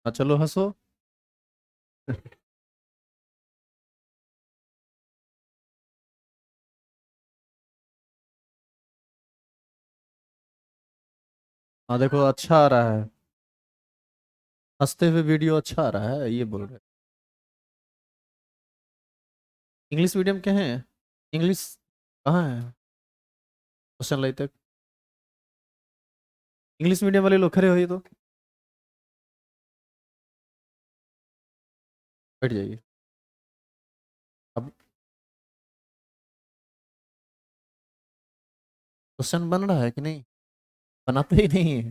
हाँ चलो हंसो। हाँ देखो अच्छा आ रहा है। हंसते हुए वीडियो अच्छा आ रहा है ये बोल रहे। इंग्लिश मीडियम के हैं? इंग्लिश कहाँ है? क्वेश्चन लाइते इंग्लिश मीडियम वाले लोग खड़े हो ये तो बैठ जाइए। अब क्वेश्चन बन रहा है कि नहीं? बनाते ही नहीं है।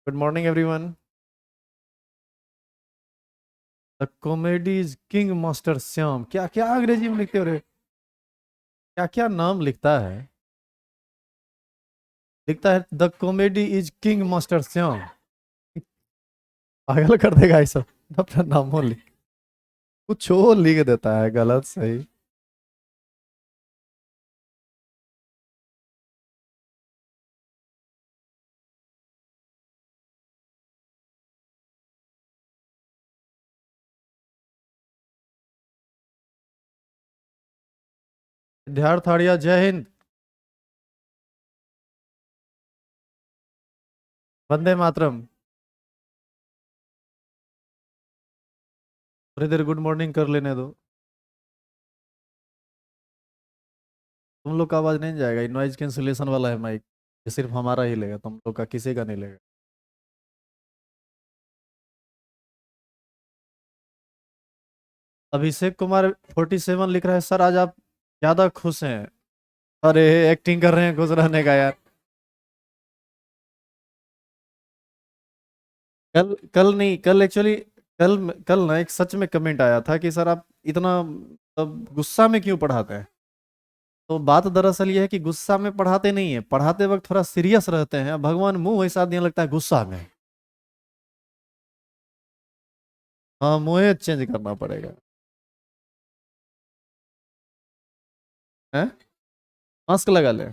Good morning everyone. The comedy is king master Shyam, क्या क्या अंग्रेजी में लिखते हो रे? क्या क्या नाम लिखता है? लिखता है the comedy is king master Shyam. पागल कर देगा ये सब। अपना नाम लिख, कुछ और लिख देता है गलत सही। सिद्धार्थ आर्या जय हिंद। वंदे मातरम। थोड़ी देर गुड मॉर्निंग कर लेने दो। तुम लोग का आवाज नहीं जाएगा, ये नॉइज कैंसिलेशन वाला है माइक। ये सिर्फ हमारा ही लेगा, तुम लोग का किसी का नहीं लेगा। अभिषेक कुमार 47 लिख रहा है, सर आज आप ज्यादा खुश हैं। अरे एक्टिंग कर रहे हैं खुश रहने का यार। कल कल नहीं, कल एक्चुअली कल कल ना एक सच में कमेंट आया था कि सर आप इतना गुस्सा में क्यों पढ़ाते हैं। तो बात दरअसल ये है कि गुस्सा में पढ़ाते नहीं है, पढ़ाते वक्त थोड़ा सीरियस रहते हैं, भगवान मुंह ऐसा देने लगता है गुस्सा में। हाँ मुंह चेंज करना पड़ेगा। है, मास्क लगा ले।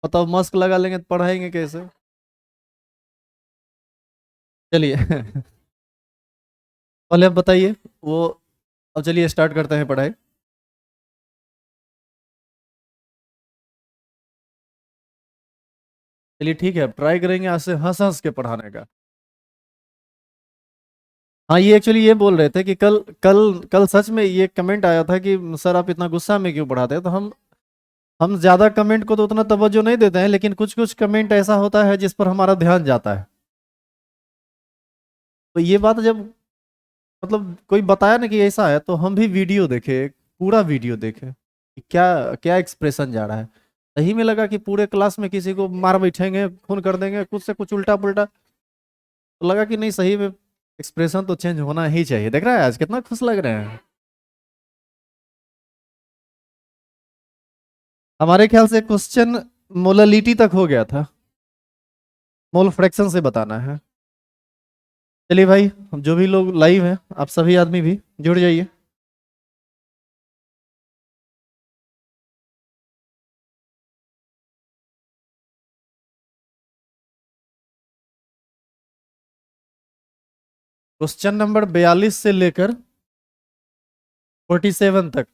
बताओ मास्क लगा लेंगे तो पढ़ाएंगे कैसे? चलिए पहले आप बताइए वो। अब चलिए स्टार्ट करते हैं पढ़ाई। चलिए ठीक है, ट्राई करेंगे आज से हंस हंस के पढ़ाने का। हाँ ये एक्चुअली ये बोल रहे थे कि कल कल कल सच में ये कमेंट आया था कि सर आप इतना गुस्सा में क्यों पढ़ाते हैं, तो हम ज्यादा कमेंट को तो उतना तवज्जो नहीं देते हैं, लेकिन कुछ कुछ कमेंट ऐसा होता है जिस पर हमारा ध्यान जाता है। तो ये बात जब मतलब कोई बताया ना कि ऐसा है, तो हम भी वीडियो देखे, पूरा वीडियो देखे कि क्या क्या एक्सप्रेशन जा रहा है। सही में लगा कि पूरे क्लास में किसी को मार बैठेंगे, खून कर देंगे, कुछ से कुछ उल्टा पुल्टा। तो लगा कि नहीं सही में एक्सप्रेशन तो चेंज होना ही चाहिए। देख रहा है आज कितना खुश लग रहे हैं। हमारे ख्याल से क्वेश्चन मोललिटी तक हो गया था। मोल फ्रैक्शन से बताना है। चलिए भाई, हम जो भी लोग लाइव हैं आप सभी आदमी भी जुड़ जाइए। क्वेश्चन नंबर 42 से लेकर 47 तक।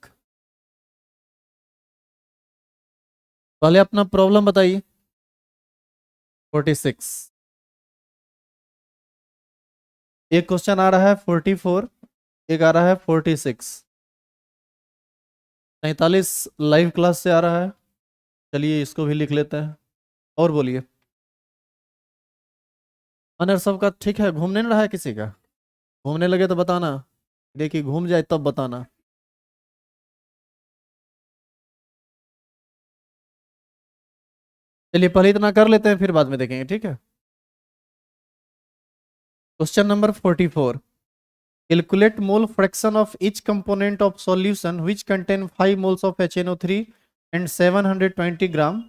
पहले अपना प्रॉब्लम बताइए। 46। एक क्वेश्चन आ रहा है 44, एक आ रहा है 46। 47 लाइव क्लास से आ रहा है। चलिए इसको भी लिख लेते हैं। और बोलिए। अनर सबका ठीक है, घूमने नहीं रहा है किसी का? घूमने लगे तो बताना। देखिए घूम जाए तब बताना। चलिए पहले इतना कर लेते हैं फिर बाद में देखेंगे, ठीक है। Question number 44। Calculate mole fraction of each component of solution which contain 5 moles of HNO3 and 720 gram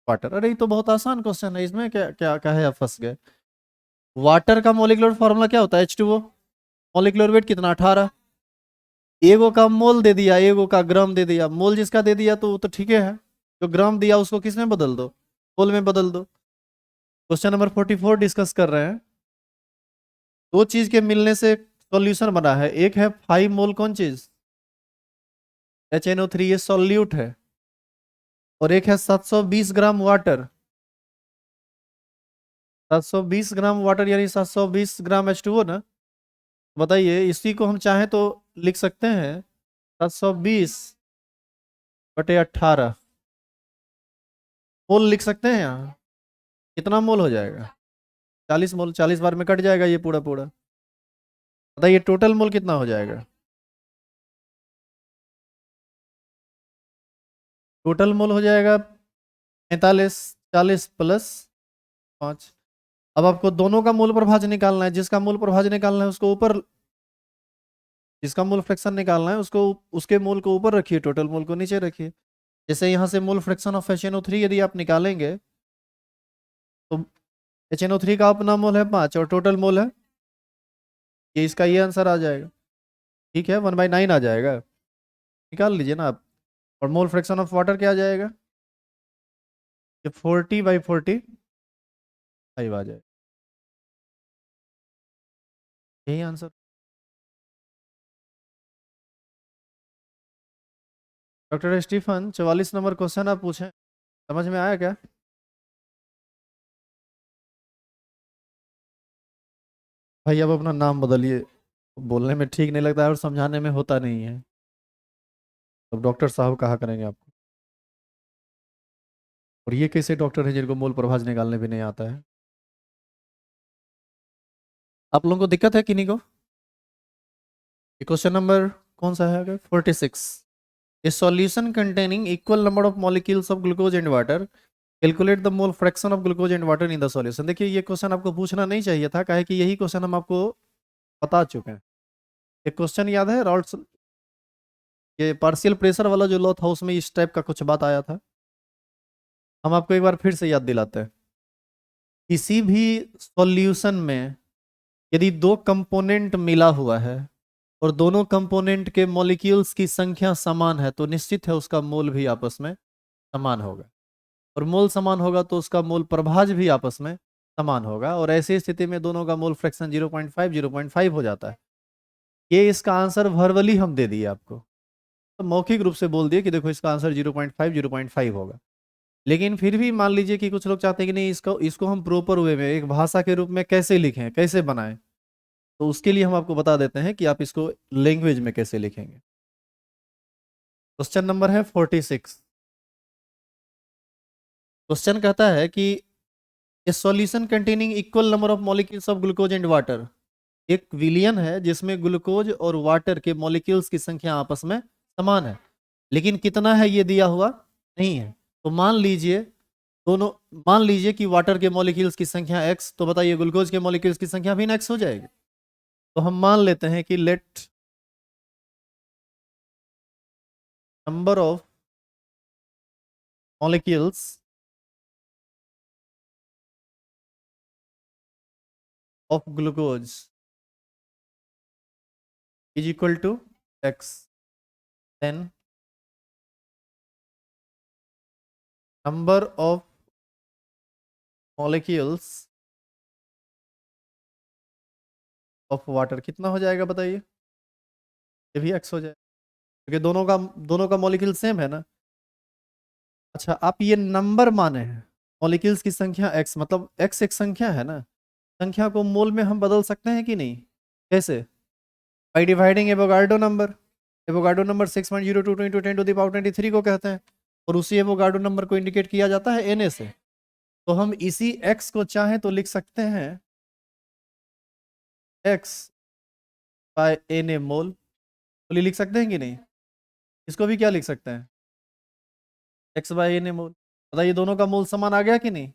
water. अरे ये तो बहुत आसान क्वेश्चन है, इसमें क्या क्या क्या है, आप फंस गए। वाटर का मोलिकुलर फॉर्मूला क्या होता है? H2O। मोलिकुलर वेट कितना? 18। एगो का मोल दे दिया, एगो का ग्राम दे दिया, मोल जिसका दे दिया तो वो तो ठीक है, जो ग्राम दिया उसको किस में बदल दो, मोल में बदल दो। क्वेश्चन नंबर 44 डिस्कस कर रहे हैं। दो चीज के मिलने से सॉल्यूशन बना है, एक है 5 मोल कौन चीज, HNO3, ये सॉल्यूट है, और एक है 720 ग्राम वाटर। 720 ग्राम वाटर यानी 720 ग्राम H2O ना। बताइए, इसी को हम चाहें तो लिख सकते हैं 720/18 मोल लिख सकते हैं यहाँ। कितना मोल हो जाएगा, 40 मोल, 40 बार में कट जाएगा ये पूरा पूरा। बताइए टोटल मोल कितना हो जाएगा। टोटल मोल हो जाएगा 45, 40 + 5। अब आपको दोनों का मूल प्रभाज निकालना है, जिसका मूल प्रभाज निकालना है उसको ऊपर, जिसका मूल फ्रैक्शन निकालना है उसको, उसके मूल को ऊपर रखिए, टोटल मूल को नीचे रखिए। जैसे यहाँ से मूल फ्रैक्शन ऑफ HNO3 यदि आप निकालेंगे तो HNO3 का अपना मोल है 5 और टोटल मोल है, ये इसका ये आंसर आ जाएगा। ठीक है, 1/9 आ जाएगा, निकाल लीजिए ना आप। और मोल फ्रैक्शन ऑफ वाटर क्या आ जाएगा, ये 40/45 आ जाएगा, यही answer. Doctor Stephen 44 number question आप पूछें, समझ में आया क्या। भाई अब अपना नाम बदलिए, बोलने में ठीक नहीं लगता है और समझाने में होता नहीं है, अब डॉक्टर साहब कहा करेंगे आपको। और ये कैसे डॉक्टर है जिनको मूल प्रभाज निकालने भी नहीं आता है। आप लोगों को दिक्कत है किन्हीं को। क्वेश्चन नंबर कौन सा है अगर 46। ए solution containing equal number of molecules of glucose and water, calculate the mole fraction of glucose and water in the solution. देखिए ये क्वेश्चन आपको पूछना नहीं चाहिए था, काहे कि यही क्वेश्चन हम आपको बता चुके हैं। एक क्वेश्चन याद है रॉल्स, ये पार्शियल प्रेशर वाला जो लॉ था उसमें इस टाइप का कुछ बात आया था, हम आपको एक बार फिर से याद दिलाते हैं। किसी भी सॉल्यूशन में यदि दो कंपोनेंट मिला हुआ है और दोनों कंपोनेंट के मॉलिक्यूल्स की संख्या समान है तो निश्चित है उसका मोल भी आपस में समान होगा, और मोल समान होगा तो उसका मोल प्रभाज भी आपस में समान होगा, और ऐसी स्थिति में दोनों का मोल फ्रैक्शन 0.5 0.5 हो जाता है। ये इसका आंसर वर्बली हम दे दिए आपको, तो मौखिक रूप से बोल दिए कि देखो इसका आंसर 0.5 होगा। लेकिन फिर भी मान लीजिए कि कुछ लोग चाहते हैं कि नहीं, इसको इसको हम प्रॉपर वे में एक भाषा के रूप में कैसे लिखें, कैसे बनाएं, तो उसके लिए हम आपको बता देते हैं कि आप इसको लैंग्वेज में कैसे लिखेंगे। क्वेश्चन नंबर है 46। क्वेश्चन कहता है कि ए solution containing equal number of molecules of glucose and water, एक विलियन है जिसमें ग्लूकोज और वाटर के मॉलिक्यूल्स की संख्या आपस में समान है, लेकिन कितना है ये दिया हुआ नहीं है। तो मान लीजिए दोनों, मान लीजिए कि वाटर के मॉलिक्यूल्स की संख्या x, तो बताइए ग्लूकोज के मॉलिक्यूल्स की संख्या भी x हो जाएगी। तो हम मान लेते हैं कि let number of molecules of glucose is equal to x, then number of molecules of water कितना हो जाएगा बताइए, ये भी x हो जाएगा क्योंकि दोनों का मॉलिक्यूल सेम है ना। अच्छा आप ये नंबर माने हैं, मॉलिक्यूल्स की संख्या x, मतलब x एक संख्या है ना, संख्या को मोल में हम बदल सकते हैं कि नहीं, कैसे, by dividing Avogadro number. Avogadro number 6.02 into 10⁻23 को कहते हैं, और उसी एवोगाड्रो नंबर को इंडिकेट किया जाता है Na से। तो हम इसी x को चाहें तो लिख सकते हैं x/Na मोल, बोलिए लिख सकते हैं कि नहीं। इसको भी क्या लिख सकते हैं, x/Na मोल। बताइए दोनों का मोल समान आ गया कि नहीं।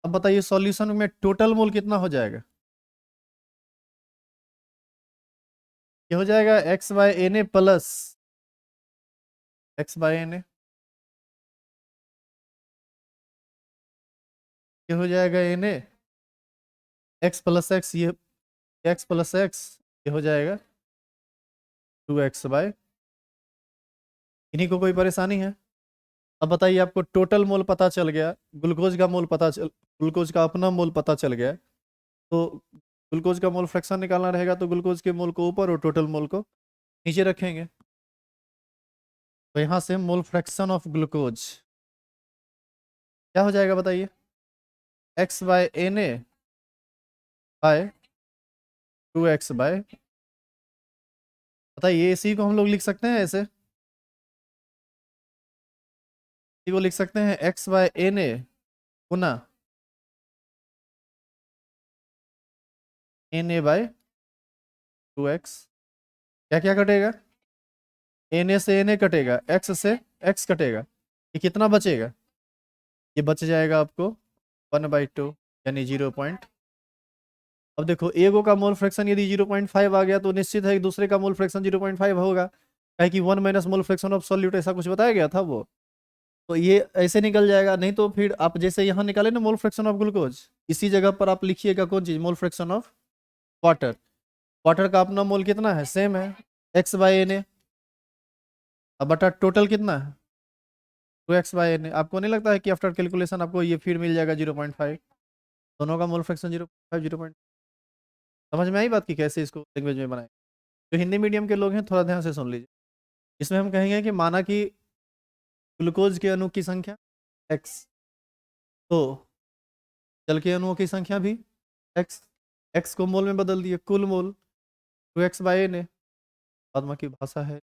अब बताइए सॉल्यूशन में टोटल मोल कितना हो जाएगा, ये हो जाएगा x/Na प्लस x/Na, ये हो जाएगा Na, x प्लस एक्स, ये x प्लस एक्स, ये हो जाएगा 2x/, इन्हीं को कोई परेशानी है? अब बताइए, आपको टोटल मोल पता चल गया, ग्लूकोज का अपना मोल पता चल गया, तो ग्लूकोज का मोल फ्रैक्शन निकालना रहेगा, तो ग्लूकोज के मोल को ऊपर और टोटल मोल को नीचे रखेंगे। तो यहाँ से मोल फ्रैक्शन ऑफ ग्लूकोज क्या हो जाएगा बताइए? x/Na बाय 2x/, बताइए इसी को हम लोग लिख सकते हैं ऐसे, इसी को लिख सकते हैं x/Na गुना Na/2x। क्या क्या कटेगा? Na से Na कटेगा, x से x कटेगा, ये कितना बचेगा? ये बच जाएगा आपको 1/2 यानी 0 अब देखो, एगो का मोल फ्रैक्शन यदि 0.5 आ गया तो निश्चित है कि दूसरे का मोल फ्रैक्शन 0.5 होगा, काहे कि 1 - मोल फ्रैक्शन ऑफ सॉल्यूट, ऐसा कुछ बताया गया था वो। तो ये ऐसे निकल जाएगा, नहीं तो फिर आप जैसे यहाँ निकाले ना मोल फ्रैक्शन ऑफ ग्लूकोज, इसी जगह पर आप लिखिएगा कौन चीज, मोल फ्रैक्शन ऑफ वाटर। वाटर का अपना मोल कितना है, सेम है, x/Na। अब बटा टोटल कितना है, 2x/Na। आपको नहीं लगता है कि आफ्टर कैलकुलेशन आपको ये फिर मिल जाएगा 0.5? दोनों का मोल फ्रैक्शन 0.5 0. समझ में आई बात की कैसे इसको लैंग्वेज में बनाए? जो हिंदी मीडियम के लोग हैं थोड़ा ध्यान से सुन लीजिए। इसमें हम कहेंगे कि माना कि ग्लूकोज के अणु की संख्या x, तो जल के अणुओं की संख्या भी x, x को मोल में बदल दिए, कुल मोल 2x/Na। पद्मा की भाषा है।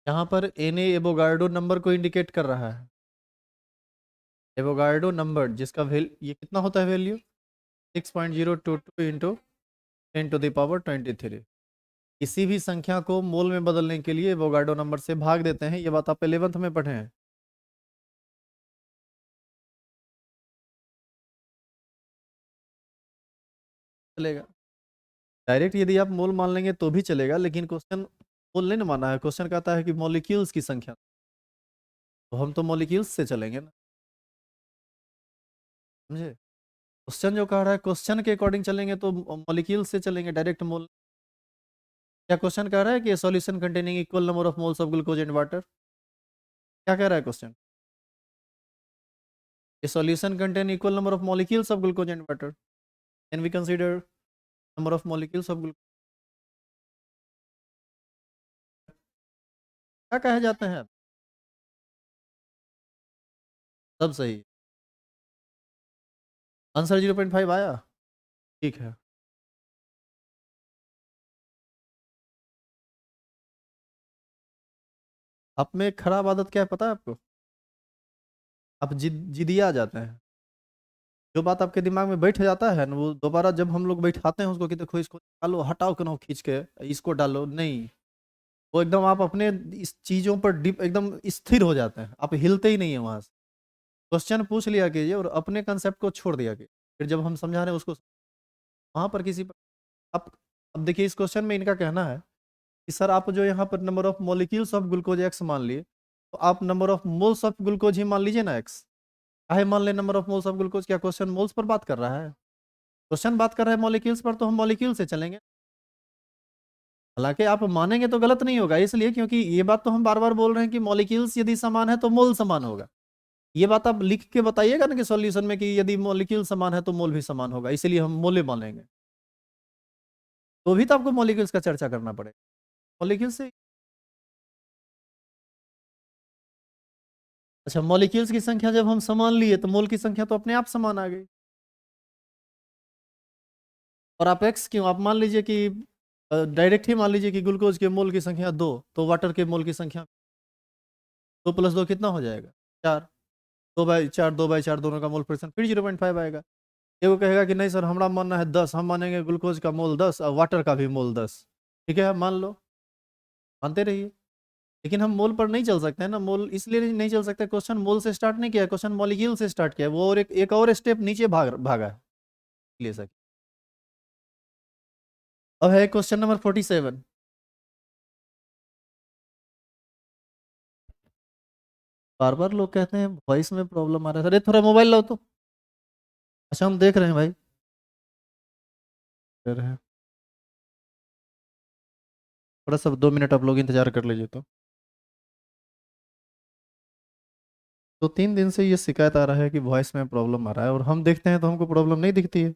यहाँ पर Na एवोगाड्रो नंबर को इंडिकेट कर रहा है, एवोगाड्रो नंबर जिसका ये कितना होता है वैल्यू, 6.022 इंटू 10⁻23। किसी भी संख्या को मोल में बदलने के लिए एवोगाड्रो नंबर से भाग देते हैं, ये बात आप 11th में पढ़े हैं। चलेगा, डायरेक्ट यदि आप मोल मान लेंगे तो भी चलेगा, लेकिन क्वेश्चन मोल नहीं ना माना है, क्वेश्चन कहता है कि मॉलिक्यूल्स की संख्या, तो हम तो मॉलिक्यूल्स से चलेंगे ना, समझे? क्वेश्चन जो कह रहा है क्वेश्चन के अकॉर्डिंग चलेंगे तो मॉलिक्यूल से चलेंगे, डायरेक्ट मोल। क्या क्वेश्चन कह रहा है कि solution containing equal number of moles of glucose and water? क्या कह रहा है question? A solution contain equal number of molecules of glucose and water. Can we consider number of molecules of glucose? क्या कहे जाते हैं? सब सही। आंसर 0.5 आया, ठीक है। आप में एक खराब आदत क्या है पता है आपको? आप जिदिया आ जाते हैं। जो बात आपके दिमाग में बैठ जाता है ना, वो दोबारा जब हम लोग बैठाते हैं उसको कि देखो इसको डालो, हटाओ क्यों खींच के, इसको डालो, नहीं, वो एकदम आप अपने इस चीजों पर डिप एकदम स्थिर हो जाते हैं, आप हिलते ही नहीं है वहां से। क्वेश्चन पूछ लिया कीजिए और अपने कंसेप्ट को छोड़ दिया कीजिए, फिर जब हम समझा रहे हैं उसको वहां पर किसी पर आप, अब देखिए इस क्वेश्चन में इनका कहना है कि सर आप जो यहाँ पर number of molecules of glucose X मान लिए, तो आप number of moles of glucose ही मान लीजिए ना एक्स। काहे मान ले number of moles of glucose? क्या क्वेश्चन मोल्स पर बात कर रहा है? क्वेश्चन बात कर रहा है मॉलिक्यूल्स पर, तो हम मॉलिक्यूल से चलेंगे। हालांकि आप मानेंगे तो गलत नहीं होगा, इसलिए क्योंकि ये बात तो हम बार बार बोल रहे हैं कि मॉलिक्यूल्स यदि समान है तो मोल समान होगा। ये बात आप लिख के बताइएगा ना कि सॉल्यूशन में कि यदि मॉलिक्यूल समान है तो मोल भी समान होगा, इसीलिए हम मोले मानेंगे। तो भी तो आपको मॉलिक्यूल्स का चर्चा करना पड़ेगा, मॉलिक्यूल से। अच्छा, मॉलिक्यूल्स की संख्या जब हम समान लिए तो मोल की संख्या तो अपने आप समान आ गई। और आप एक्स क्यों, आप मान लीजिए कि डायरेक्ट ही मान लीजिए कि ग्लूकोज के मोल की संख्या 2, तो वाटर के मोल की संख्या 2 + 2 कितना हो जाएगा, 4। 2/4, 2/4 दोनों का मोल फ्रैक्शन फिर 0.5 आएगा। ये वो कहेगा कि नहीं सर हमारा मानना है 10, हम मानेंगे ग्लूकोज का मोल 10 और वाटर का भी मोल 10। ठीक है, मान लो, मानते रहिए। लेकिन हम मोल पर नहीं चल सकते हैं ना, मोल इसलिए नहीं चल सकते, क्वेश्चन मोल से स्टार्ट नहीं किया, क्वेश्चन मॉलिक्यूल से स्टार्ट किया है, वो और एक और स्टेप नीचे भागा है, ले सके। अब है क्वेश्चन नंबर 47। बार बार लोग कहते हैं वॉइस में प्रॉब्लम आ रहा है, अरे थोड़ा मोबाइल लाओ तो। अच्छा हम देख रहे हैं भाई, कर रहे हैं। थोड़ा सा 2 मिनट आप लोग इंतजार कर लीजिए तो 3 दिन से ये शिकायत आ रहा है कि वॉइस में प्रॉब्लम आ रहा है, और हम देखते हैं तो हमको प्रॉब्लम नहीं दिखती है।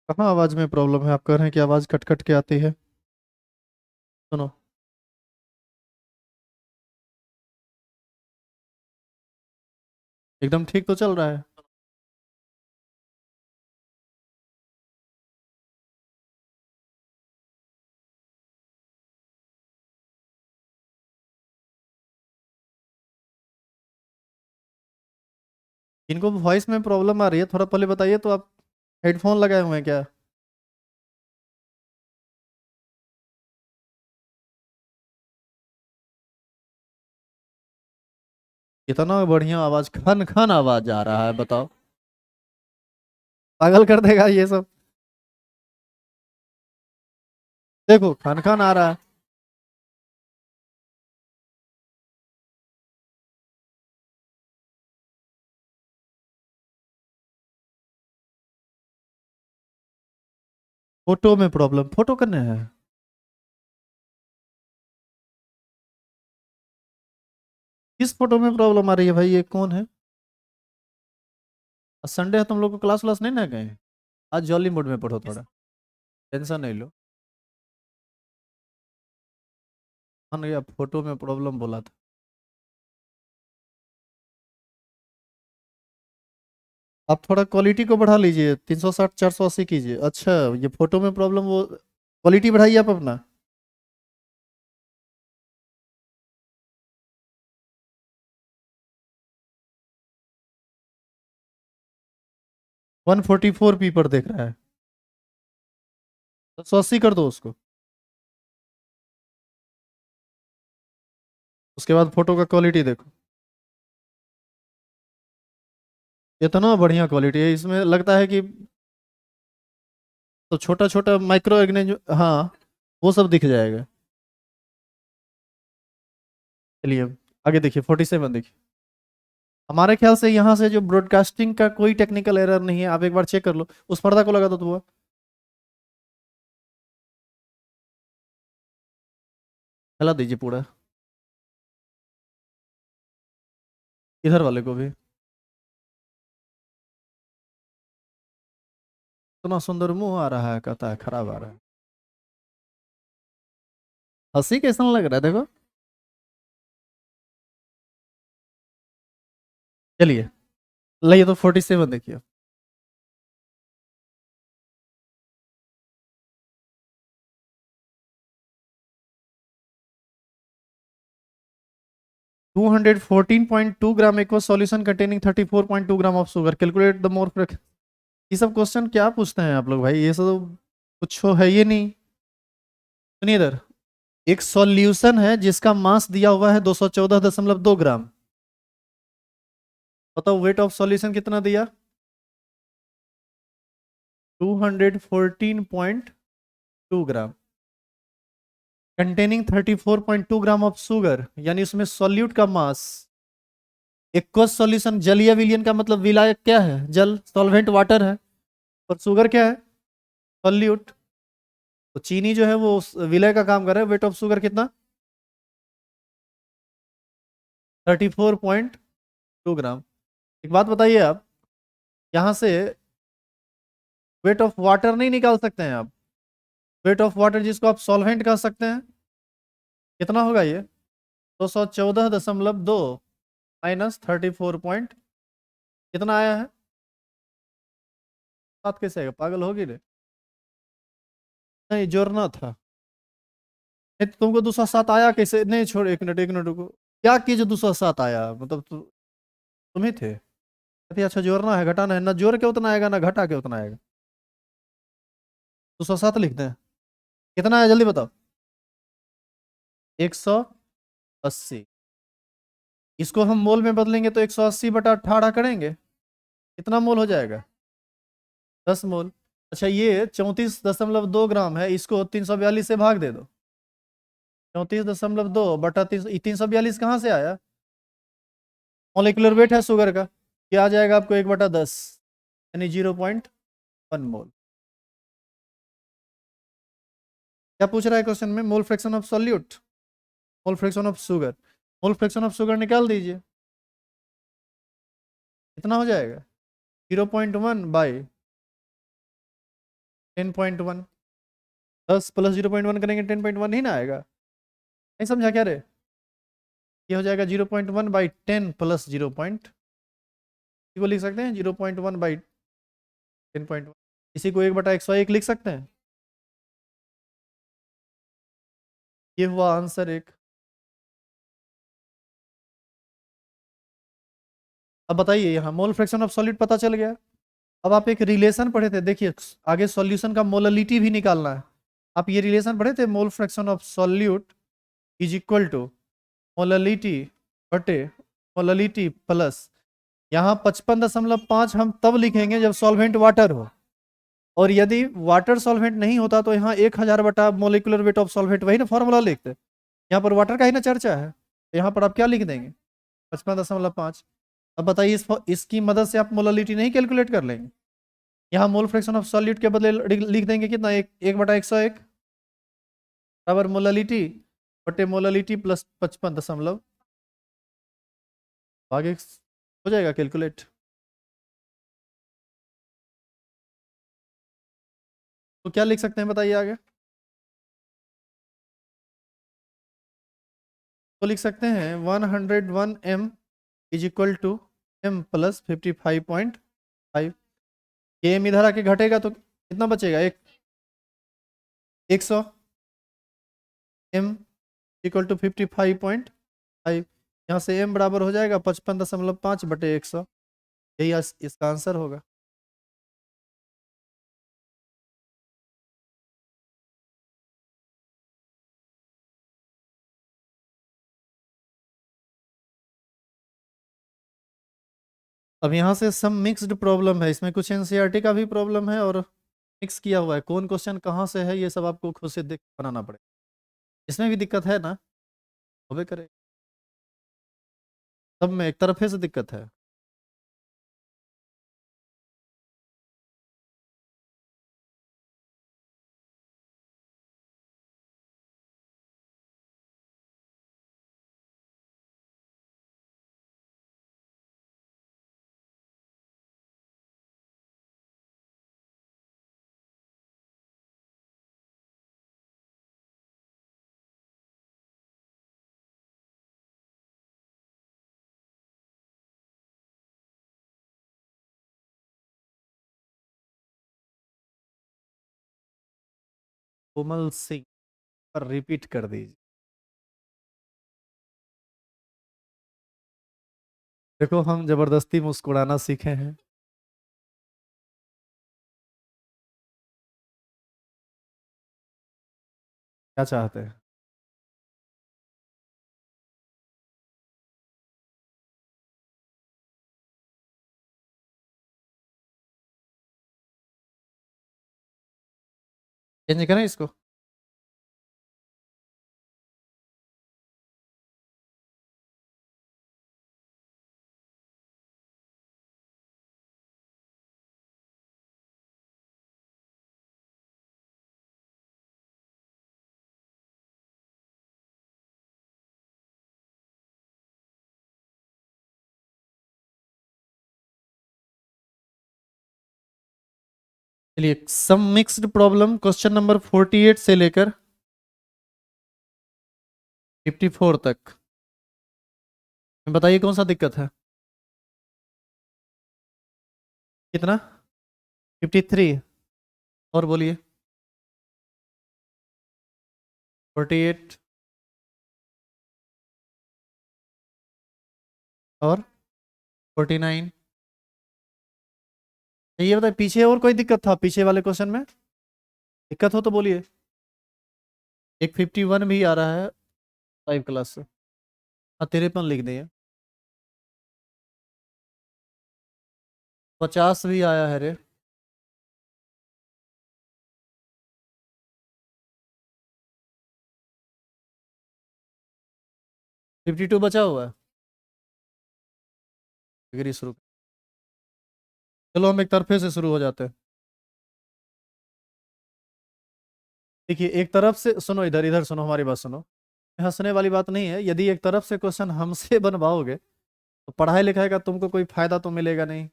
कहाँ आवाज में प्रॉब्लम है? आप कह रहे हैं कि आवाज कट कट के आती है। सुनो, एकदम ठीक तो चल रहा है। इनको वॉइस में प्रॉब्लम आ रही है, थोड़ा पहले बताइए तो। आप हेडफोन लगाए हुए हैं क्या? इतना बढ़िया आवाज, खन खन आवाज आ रहा है, बताओ। पागल कर देगा ये सब। देखो खन खन आ रहा है। फोटो में प्रॉब्लम, फोटो करने हैं? किस फोटो में प्रॉब्लम आ रही है भाई, ये कौन है? संडे है, तुम लोग को क्लास व्लास नहीं ना गए? आज जॉली मूड में पढ़ो थोड़ा, टेंशन नहीं लो। मान गया, फोटो में प्रॉब्लम बोला था। आप थोड़ा क्वालिटी को बढ़ा लीजिए, 360 480 कीजिए। अच्छा, ये फोटो में प्रॉब्लम, वो क्वालिटी बढ़ाइए आप अपना। 144p पर देख रहा है, 180 कर दो उसको। उसके बाद फोटो का क्वालिटी देखो, इतना बढ़िया क्वालिटी है इसमें, लगता है कि तो छोटा छोटा माइक्रो ऑर्गेनिज, हाँ, वो सब दिख जाएगा। चलिए आगे देखिए, 47 देखिए। हमारे ख्याल से यहाँ से जो ब्रॉडकास्टिंग का कोई टेक्निकल एरर नहीं है, आप एक बार चेक कर लो। उस पर्दा को लगा दो तो वो हिला दीजिए पूरा, इधर वाले को भी। इतना सुंदर मुंह आ रहा है, कहता है खराब आ रहा है। हंसी कैसा लग रहा है देखो। चलिए, लाइए तो 47 देखिए। 214.2 gram aqueous solution containing 34.2 gram of sugar, calculate the mole. ये सब क्वेश्चन क्या पूछते हैं आप लोग भाई, ये सब तो कुछ है ये नहीं। सुनिए इधर, एक सॉल्यूशन है जिसका मास दिया हुआ है 214.2 ग्राम। बताओ वेट ऑफ सॉल्यूशन कितना दिया? 214.2 ग्राम, कंटेनिंग 34.2 ग्राम ऑफ शुगर, यानी उसमें सॉल्यूट का मास। एक्वस सॉल्यूशन, जलीय विलयन का मतलब विलायक क्या है? जल, सॉल्वेंट वाटर है। और शुगर क्या है? सॉल्यूट। तो चीनी जो है वो विलय का काम कर रहा है। वेट ऑफ शुगर कितना? 34.2 ग्राम। एक बात बताइए आप, यहाँ से वेट ऑफ वाटर नहीं निकाल सकते हैं आप? वेट ऑफ वाटर जिसको आप सॉल्वेंट कह सकते हैं, कितना होगा ये? 214.2 माइनस 34 पॉइंट, कितना आया है? 7 कैसे आएगा, पागल होगी रे? नहीं, जोड़ना था। नहीं तो तुमको 207 आया कैसे? नहीं छोड़, एक मिनट एक मिनट रुको। क्या की जो 207 आया, मतलब तुम ही थे? कहती है, अच्छा जोड़ना है घटाना है, ना जोड़ के उतना आएगा ना घटा के उतना आएगा। 207 लिखते हैं, कितना है जल्दी बताओ। 180। इसको हम मोल में बदलेंगे तो 180/18 करेंगे, कितना मोल हो जाएगा? 10 मोल। अच्छा ये 34.2 ग्राम है, इसको 342 से भाग दे दो। 34.2 बटा 342 कहाँ से आया? मॉलिक्यूलर वेट है शुगर का, क्या आ जाएगा आपको 1/10, यानी 0.1 मोल। क्या पूछ रहा है क्वेश्चन में? मोल fraction of solute, mole fraction of sugar. Mole fraction of sugar निकाल दीजिए, कितना हो जाएगा? 0.1/10.1। 10 + 0.1 करेंगे 10.1 ही ना आएगा? नहीं समझा क्या रे? ये हो जाएगा 0.1/10 + 0. को लिख सकते हैं 0.1/10.1। इसी को 1/101 लिख सकते हैं। ये हुआ आंसर एक। अब बताइए, यहाँ मोल फ्रैक्शन ऑफ सॉल्यूट पता चल गया। अब आप एक रिलेशन पढ़े थे, देखिए आगे सॉल्यूशन का मोललिटी भी निकालना है। आप ये रिलेशन पढ़े थे, mole fraction of solute is equal to molality बटे मोललिटी प्लस, यहाँ 55.5 हम तब लिखेंगे जब सॉल्वेंट वाटर हो, और यदि वाटर सॉल्वेंट नहीं होता तो यहाँ 1000/मोलिकुलर वेट ऑफ सॉल्वेंट, वही ना फॉर्मूला लिखते। यहाँ पर वाटर का ही ना चर्चा है, तो यहाँ पर आप क्या लिख देंगे? 55.5। अब बताइए इसकी मदद से आप मोललिटी नहीं कैलकुलेट कर लेंगे? यहाँ मोल फ्रैक्शन ऑफ सॉल्यूट के बदले लिख देंगे कितना, 1/101 बराबर मोललिटी बटे मोललिटी प्लस 55 आगे हो जाएगा कैलकुलेट। तो क्या लिख सकते हैं बताइए आगे? तो लिख सकते हैं 101 m is equal to m + 55.5। ये m इधर आके घटेगा तो कितना बचेगा? 100 m इक्वल टू 55.5। यहाँ से m बराबर हो जाएगा 55.5/100। यही इसका आंसर होगा। अब यहाँ से सम मिक्स्ड प्रॉब्लम है, इसमें कुछ एनसीईआरटी का भी प्रॉब्लम है और मिक्स किया हुआ है, कौन क्वेश्चन कहाँ से है ये सब आपको खुद से देख बनाना पड़ेगा। इसमें भी दिक्कत है ना? होबे करे, सब में एक तरफे से दिक्कत है। कोमल सिंह पर रिपीट कर दीजिए। देखो हम जबरदस्ती मुस्कुराना सीखे हैं। क्या चाहते हैं? चेंज करें इसको? चलिए, सम मिक्स्ड प्रॉब्लम क्वेश्चन नंबर 48 से लेकर 54 तक बताइए कौन सा दिक्कत है। कितना? 53। और बोलिए। 48 और 49। ये बताए पीछे और कोई दिक्कत था पीछे वाले क्वेश्चन में? दिक्कत हो तो बोलिए। एक 51 भी आ रहा है 5 क्लास से। हाँ 53 लिख दिए। 50 भी आया है रे। 52 बचा हुआ है। डिग्री शुरू। चलो हम एक तरफे से शुरू हो जाते हैं। देखिए एक तरफ से सुनो, इधर इधर सुनो, हमारी बात सुनो। हंसने वाली बात नहीं है। यदि एक तरफ से क्वेश्चन हमसे बनवाओगे तो पढ़ाई लिखाई का तुमको कोई फायदा तो मिलेगा नहीं।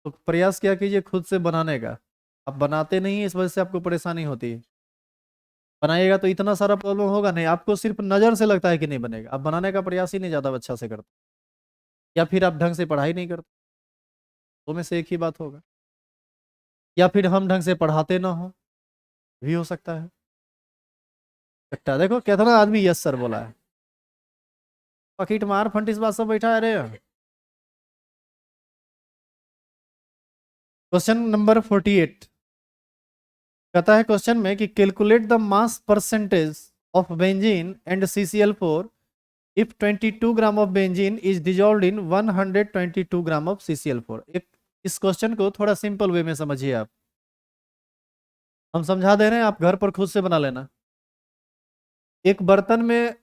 तो प्रयास क्या कीजिए खुद से बनाने का। आप बनाते नहीं हैं, इस वजह से आपको परेशानी होती है। बनाइएगा तो इतना सारा प्रॉब्लम होगा नहीं, आपको सिर्फ नजर से लगता है कि नहीं बनेगा, आप बनाने का प्रयास ही नहीं ज्यादा अच्छा से करते, या फिर आप ढंग से पढ़ाई नहीं करते। दो में से एक ही बात होगा। या फिर हम ढंग से पढ़ाते ना हो, भी हो सकता है। बेटा देखो कितना आदमी यस सर बोला है। पकीट मार फंटिस बात सब बैठा है रे। क्वेश्चन नंबर 48 कहता है क्वेश्चन में कि calculate the mass percentage of benzene and CCl4 if 22 gram of benzene is dissolved in 122 gram of CCl4। एक इस क्वेश्चन को थोड़ा सिंपल वे में समझिए आप। हम समझा दे रहे हैं, आप घर पर खुद से बना लेना। एक बर्तन में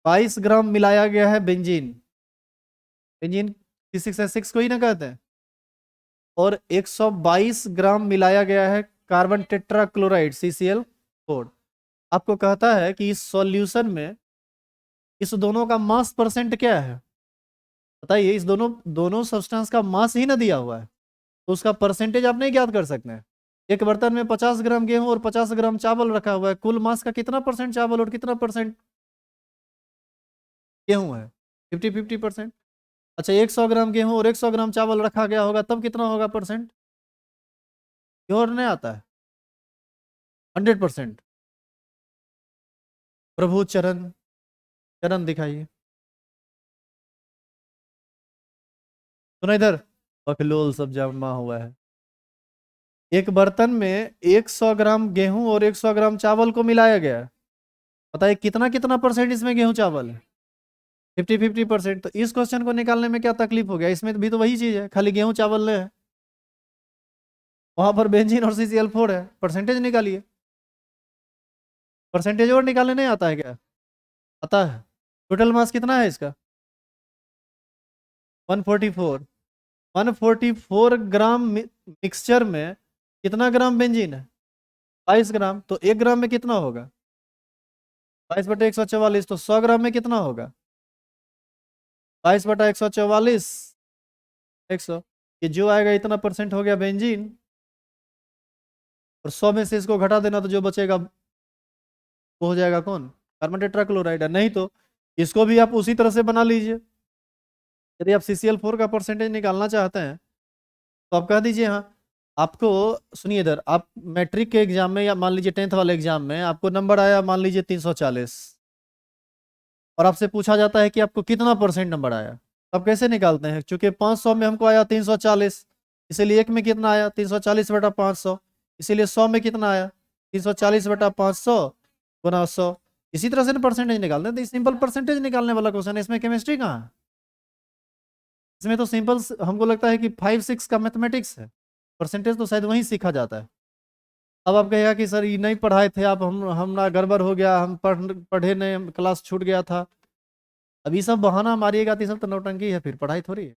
22 ग्राम मिलाया गया है बेंजीन। बेंजीन C6H6 को ही ना कहते हैं। और 122 ग्राम मिलाया गया है कार्बन टेट्राक्लोराइड CCl4। आपको कहता है कि इस सॉल्यूशन में इस दोनों का मास परसेंट क्या है। बताइए, इस दोनों दोनों सब्सटेंस का मास ही ना दिया हुआ है, तो उसका परसेंटेज आप नहीं ज्ञात कर सकते हैं। एक बर्तन में 50 ग्राम गेहूं और 50 ग्राम चावल रखा हुआ है, कुल मास का कितना परसेंट चावल और कितना परसेंट गेहूं है? 50-50%। अच्छा 100 ग्राम गेहूं और 100 ग्राम चावल रखा गया होगा, तब कितना होगा परसेंट? क्यों नहीं आता है? 100%। प्रभु चरण, चरण दिखाइए। सुनो इधर, बकलोल सब जमा हुआ है। एक बर्तन में 100 ग्राम गेहूं और 100 ग्राम चावल को मिलाया गया है। बताइए कितना कितना परसेंट इसमें गेहूं चावल है? 50-50%। तो इस क्वेश्चन को निकालने में क्या तकलीफ हो गया? इसमें भी तो वही चीज है, खाली गेहूं चावल ने है। वहां पर बेंजीन और CCl4 है, परसेंटेज निकालिए। परसेंटेज और निकालने नहीं आता है क्या? आता है। टोटल मास कितना है इसका? 144। 144 ग्राम मिक्सचर में कितना ग्राम बेंजीन है? 22 ग्राम। तो 1 ग्राम में कितना होगा? 22/144। तो 100 ग्राम में कितना होगा? 22/144। 100। ये जो आएगा इतना परसेंट हो गया बेंजीन, और 100 में से इसको घटा देना तो जो बचेगा वो हो जाएगा कौन? कार्बन टेट्राक्लोराइड है। नहीं तो इसको भी आप उसी तरह से बना लीजिए। यदि आप CCl4 का परसेंटेज निकालना चाहते हैं तो आप कह दीजिए हाँ। आपको सुनिए इधर, आप मैट्रिक के एग्जाम में या मान लीजिए 10th वाले एग्जाम में आपको नंबर आया मान लीजिए 340, और आपसे पूछा जाता है कि आपको कितना परसेंट नंबर आया। अब कैसे निकालते हैं? क्योंकि 500 में हमको आया 340, इसीलिए एक में कितना आया 340/500, इसीलिए 100 में कितना आया 340/500 गुना 100। इसी तरह से ना परसेंटेज निकालते हैं। तो सिंपल परसेंटेज निकालने वाला क्वेश्चन है, इसमें केमिस्ट्री कहाँ है? इसमें तो सिंपल हमको लगता है कि 5-6 का मैथमेटिक्स है। परसेंटेज तो शायद वहीं सीखा जाता है। अब आप कहेगा कि सर ये नहीं पढ़ाए थे आप, हम ना गड़बड़ हो गया, हम पढ़े नहीं, क्लास छूट गया था। अब ये सब बहाना मारिएगा तो ये सब तो नौटंकी है, फिर पढ़ाई थोड़ी है।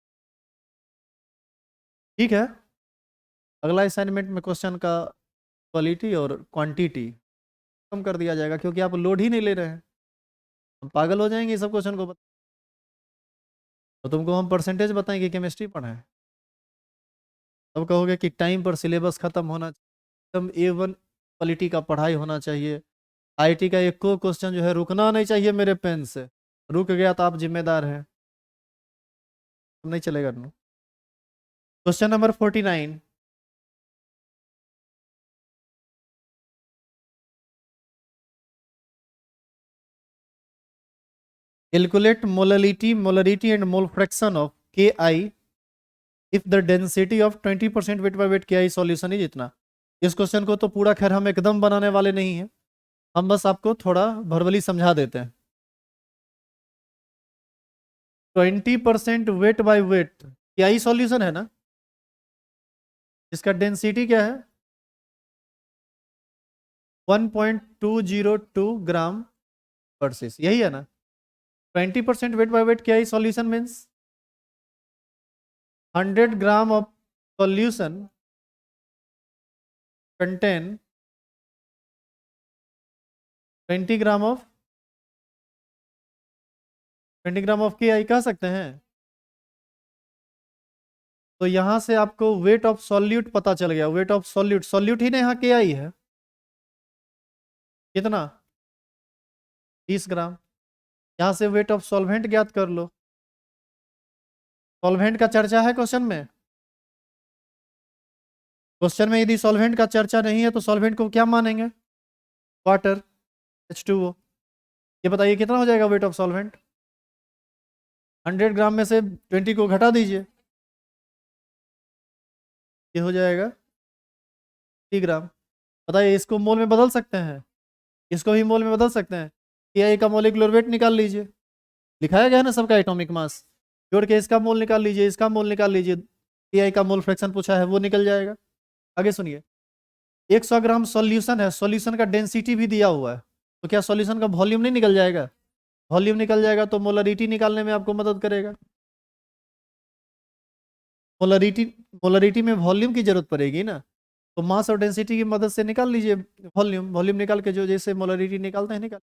ठीक है। अगला असाइनमेंट में क्वेश्चन का क्वालिटी और क्वांटिटी कम कर दिया जाएगा, क्योंकि आप लोड ही नहीं ले रहे हैं। हम पागल हो जाएंगे ये सब क्वेश्चन को तो तुमको हम परसेंटेज बताएंगे केमिस्ट्री पढ़ाएं, तब कहोगे कि टाइम पर सिलेबस खत्म होना चाहिए, एकदम A1 क्वालिटी का पढ़ाई होना चाहिए। IT का एक को क्वेश्चन जो है रुकना नहीं चाहिए मेरे पेन से। रुक गया तो आप जिम्मेदार हैं, नहीं चलेगा। Question number 49। Calculate molarity and mole fraction of KI if the density of 20% wait by weight क्या ही सॉल्यूशन ही जितना। इस क्वेश्चन को तो पूरा खैर हम एकदम बनाने वाले नहीं हैं, हम बस आपको थोड़ा भरवली समझा देते हैं। 20% वेट बाय वेट क्या ही सॉल्यूशन है ना, इसका डेंसिटी क्या है 1.202 ग्राम वर्सेस, यही है ना। 20% वेट बाय वेट क्या ही solution means 100 gram of solution contain 20 gram of 20 gram of K I कह सकते हैं। तो यहां से आपको वेट ऑफ सॉल्यूट पता चल गया, वेट ऑफ सॉल्यूट, सॉल्यूट ही ना यहाँ के आई है, कितना 20 ग्राम। यहां से वेट ऑफ सॉल्वेंट ज्ञात कर लो। सॉल्वेंट का चर्चा है क्वेश्चन में, क्वेश्चन में यदि सॉल्वेंट का चर्चा नहीं है तो सॉल्वेंट को क्या मानेंगे, वाटर, H2O। ये बताइए कितना हो जाएगा वेट ऑफ सॉल्वेंट, 100 ग्राम में से 20 को घटा दीजिए, ये हो जाएगा 30 ग्राम। बताइए इसको मोल में बदल सकते हैं, इसको भी मोल में बदल सकते हैं। Ki का मोलिकुलर वेट निकाल लीजिए, लिखाया गया है ना सबका एटॉमिक मास, जोड़ के इसका मोल निकाल लीजिए, इसका मोल निकाल लीजिए, Ki का मोल फ्रैक्शन पूछा है वो निकल जाएगा। आगे सुनिए, 100 ग्राम सॉल्यूशन है, सॉल्यूशन का डेंसिटी भी दिया हुआ है, तो क्या सॉल्यूशन का वॉल्यूम नहीं निकल जाएगा, वॉल्यूम निकल जाएगा तो मोलरिटी निकालने में आपको मदद करेगा। मोलरिटी, मोलरिटी में वॉल्यूम की जरूरत पड़ेगी ना, तो मास और डेंसिटी की मदद से निकाल लीजिए वॉल्यूम, वॉल्यूम निकाल के जो जैसे मोलरिटी निकालते हैं निकाल।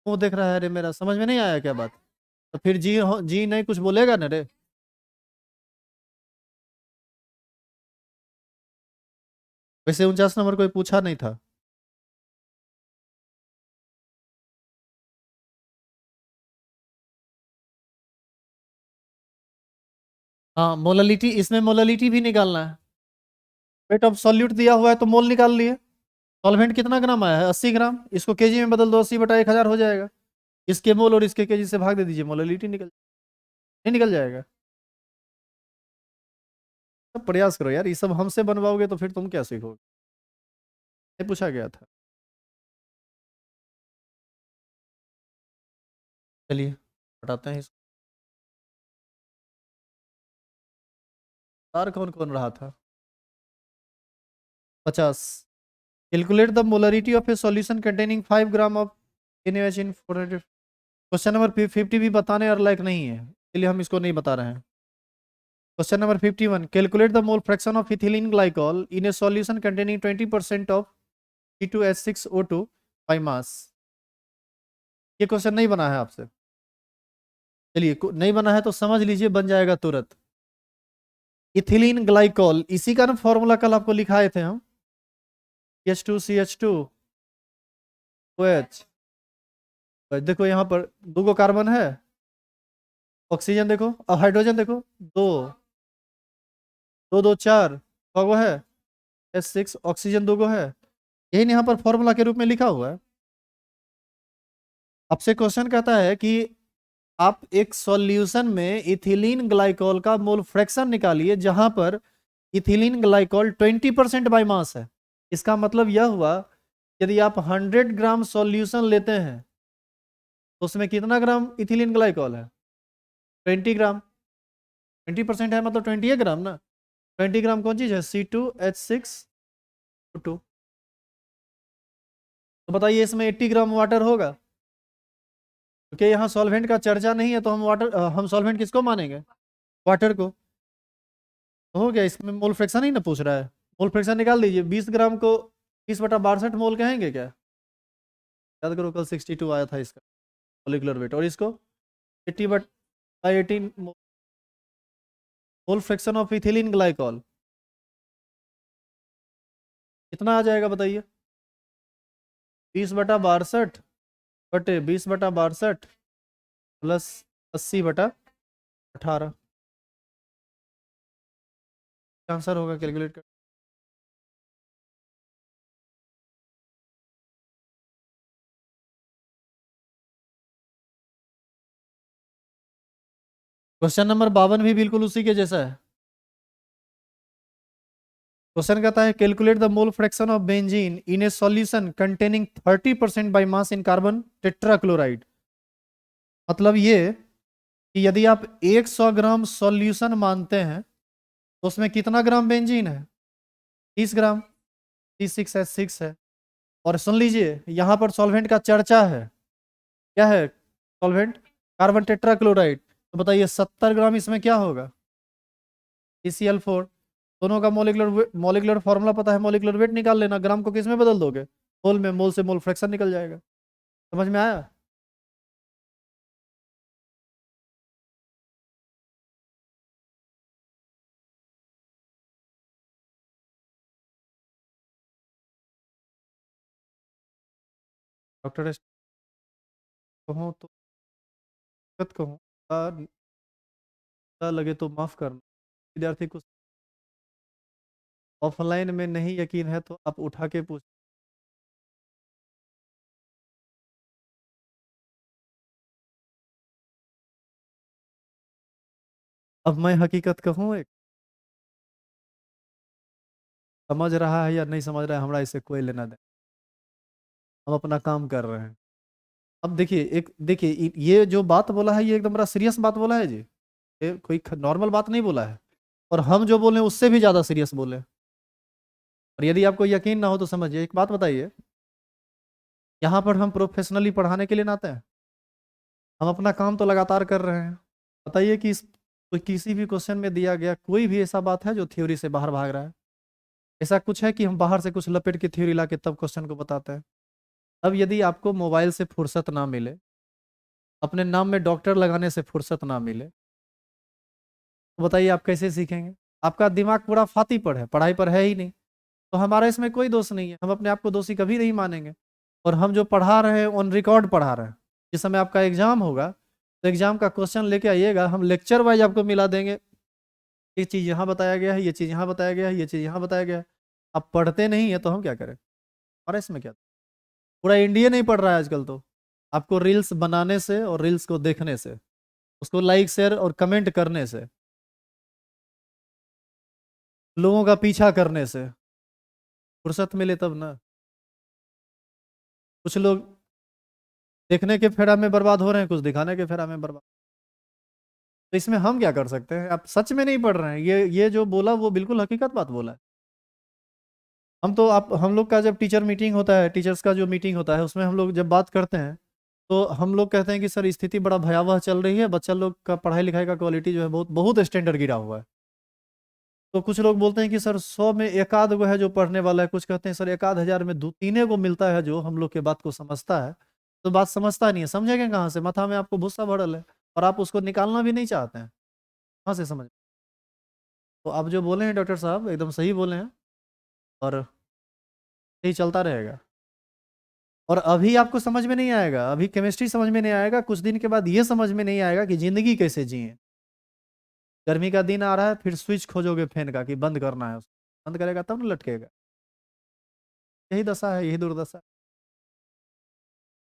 वो देख रहा है, अरे मेरा समझ में नहीं आया क्या बात, तो फिर जी जी नहीं कुछ बोलेगा ना रे। वैसे 49 नंबर कोई पूछा नहीं था। हाँ मोललिटी, इसमें मोललिटी भी निकालना है। वेट ऑफ सॉल्यूट दिया हुआ है तो मोल निकाल लिए। सॉल्वेंट कितना ग्राम आया है 80 ग्राम, इसको केजी में बदल दो, 80/1000 हो जाएगा। इसके मोल और इसके केजी से भाग दे दीजिए, मोललिटी निकल, नहीं निकल जाएगा। सब प्रयास करो यार, ये सब हमसे बनवाओगे तो फिर तुम क्या सीखोगे, ये पूछा गया था। चलिए हटाते हैं इसको। तार कौन कौन रहा था, 50। Calculate the molarity of A solution containing 5 gram of NaOH in 400। Question number 50 भी बताने और लायक नहीं है, इसलिए हम इसको नहीं बता रहे हैं। Question number 51, calculate the mole fraction of ethylene glycol in A solution containing 20% of C2H6O2 by mass. ये क्वेश्चन नहीं बना है आपसे, चलिए नहीं बना है तो समझ लीजिए बन जाएगा तुरंत। इथिलीन ग्लाइकॉल, इसी का ना फॉर्मूला कल आपको लिखाए थे हम, H2CH2OH। देखो यहाँ पर दो गो कार्बन है, ऑक्सीजन देखो और हाइड्रोजन देखो, दो, दो दो चार, कौ है H6, ऑक्सीजन दो गो है, यही यहाँ पर फॉर्मूला के रूप में लिखा हुआ है। आपसे क्वेश्चन कहता है कि आप एक सॉल्यूशन में इथिलीन ग्लाइकॉल का मोल फ्रैक्शन निकालिए जहां पर इथिलीन ग्लाइकॉल 20% बाय मास है। इसका मतलब यह हुआ, यदि आप 100 ग्राम सॉल्यूशन लेते हैं तो उसमें कितना ग्राम इथिलीन ग्लाइकॉल है, 20 ग्राम। 20% है मतलब 20 ग्राम ना, 20 ग्राम कौन चीज है, C2H6O2। तो बताइए इसमें 80 ग्राम वाटर होगा, क्योंकि यहाँ सॉल्वेंट का चर्चा नहीं है तो हम वाटर, हम सॉल्वेंट किसको मानेंगे, वाटर को। तो हो गया, इसमें मोल फ्रैक्शन ही ना पूछ रहा है, मोल फ्रैक्शन निकाल दीजिए। 20 ग्राम को 20/62 मोल कहेंगे क्या, याद करो कल 62 आया था इसका मोलिकुलर वेट, और इसको 80/18 मोल फ्रैक्शन ऑफ इथिलीन ग्लाइकॉल कितना आ जाएगा बताइए, 20/62 बटे 20/62 प्लस 80/18, आंसर होगा कैलकुलेट कर। क्वेश्चन नंबर 52 भी बिल्कुल उसी के जैसा है। क्वेश्चन कहता है calculate the mole fraction of benzene in A solution containing 30% by mass in carbon tetrachloride. मतलब ये कि यदि आप 100 ग्राम सॉल्यूशन मानते हैं तो उसमें कितना ग्राम बेंजीन है? 30 ग्राम। C6H6 है। और सुन लीजिए यहां पर सॉल्वेंट का चर्चा है। क्या है सॉल्वेंट? Carbon tetrachloride. तो बताइए 70 ग्राम इसमें क्या होगा? CCl4। दोनों का मोलिकुलर फॉर्मूला पता है, मोलिकुलर वेट निकाल लेना, ग्राम को किस में बदल दोगे? मोल में। मोल से मोल फ्रैक्शन निकल जाएगा। समझ में आया? डॉक्टर कहूँ तो दिक्कत कहूँ लगे तो माफ करना। विद्यार्थी को ऑफलाइन में नहीं यकीन है तो आप उठा के पूछ। अब मैं हकीकत कहूँ एक, समझ रहा है या नहीं समझ रहा है हमारा इससे कोई लेना देना। हम अपना काम कर रहे हैं। अब देखिए एक देखिए ये जो बात बोला है ये एकदम बड़ा सीरियस बात बोला है जी। ये कोई नॉर्मल बात नहीं बोला है। और हम जो बोले उससे भी ज्यादा सीरियस बोले। और यदि आपको यकीन ना हो तो समझिए एक बात बताइए। यहाँ पर हम प्रोफेशनली पढ़ाने के लिए ना आते हैं। हम अपना काम तो लगातार कर रहे हैं। बताइए कि कोई किसी भी क्वेश्चन में दिया गया कोई भी ऐसा बात है जो थ्योरी से बाहर भाग रहा है? ऐसा कुछ है कि हम बाहर से कुछ लपेट के थ्योरी ला के तब क्वेश्चन को बताते हैं? अब यदि आपको मोबाइल से फुर्सत ना मिले, अपने नाम में डॉक्टर लगाने से फुर्सत ना मिले, तो बताइए आप कैसे सीखेंगे? आपका दिमाग पूरा फाती पर है, पढ़ाई पर है ही नहीं। तो हमारा इसमें कोई दोष नहीं है, हम अपने आप को दोषी कभी नहीं मानेंगे। और हम जो पढ़ा रहे हैं ऑन रिकॉर्ड पढ़ा रहे हैं। जिस समय आपका एग्जाम होगा तो एग्जाम का क्वेश्चन लेके आइएगा, हम लेक्चर वाइज आपको मिला देंगे। ये चीज़ यहाँ बताया गया है, ये चीज़ यहाँ बताया गया है, ये चीज़ यहाँ बताया गया है। आप पढ़ते नहीं है तो हम क्या करें? और इसमें क्या, पूरा इंडिया नहीं पढ़ रहा है आजकल तो। आपको रील्स बनाने से और रील्स को देखने से, उसको लाइक शेयर और कमेंट करने से, लोगों का पीछा करने से फुर्सत मिले तब ना। कुछ लोग देखने के फेरा में बर्बाद हो रहे हैं, कुछ दिखाने के फेरा में बर्बाद। तो इसमें हम क्या कर सकते हैं? आप सच में नहीं पढ़ रहे हैं। ये जो बोला वो बिल्कुल हकीकत बात बोला है। हम तो आप हम लोग का जब टीचर मीटिंग होता है, टीचर्स का जो मीटिंग होता है उसमें हम लोग जब बात करते हैं तो हम लोग कहते हैं कि सर स्थिति बड़ा भयावह चल रही है, बच्चा लोग का पढ़ाई लिखाई का क्वालिटी जो है बहुत बहुत स्टैंडर्ड गिरा हुआ है। तो कुछ लोग बोलते हैं कि सर 100 में एक आध गो है जो पढ़ने वाला है, कुछ कहते हैं सर एक आध हजार में दो तीने को मिलता है जो हम लोग के बात को समझता है। तो बात समझता नहीं है, समझेंगे कहाँ से? माथा में आपको भूसा भरल है और आप उसको निकालना भी नहीं चाहते हैं। कहाँ से समझ? तो आप जो बोले हैं डॉक्टर साहब एकदम सही बोले हैं। और यही चलता रहेगा। और अभी आपको समझ में नहीं आएगा, अभी केमिस्ट्री समझ में नहीं आएगा, कुछ दिन के बाद ये समझ में नहीं आएगा कि जिंदगी कैसे जिए। गर्मी का दिन आ रहा है फिर स्विच खोजोगे फैन का कि बंद करना है उसको, बंद करेगा तब ना लटकेगा। यही दशा है, यही दुर्दशा है।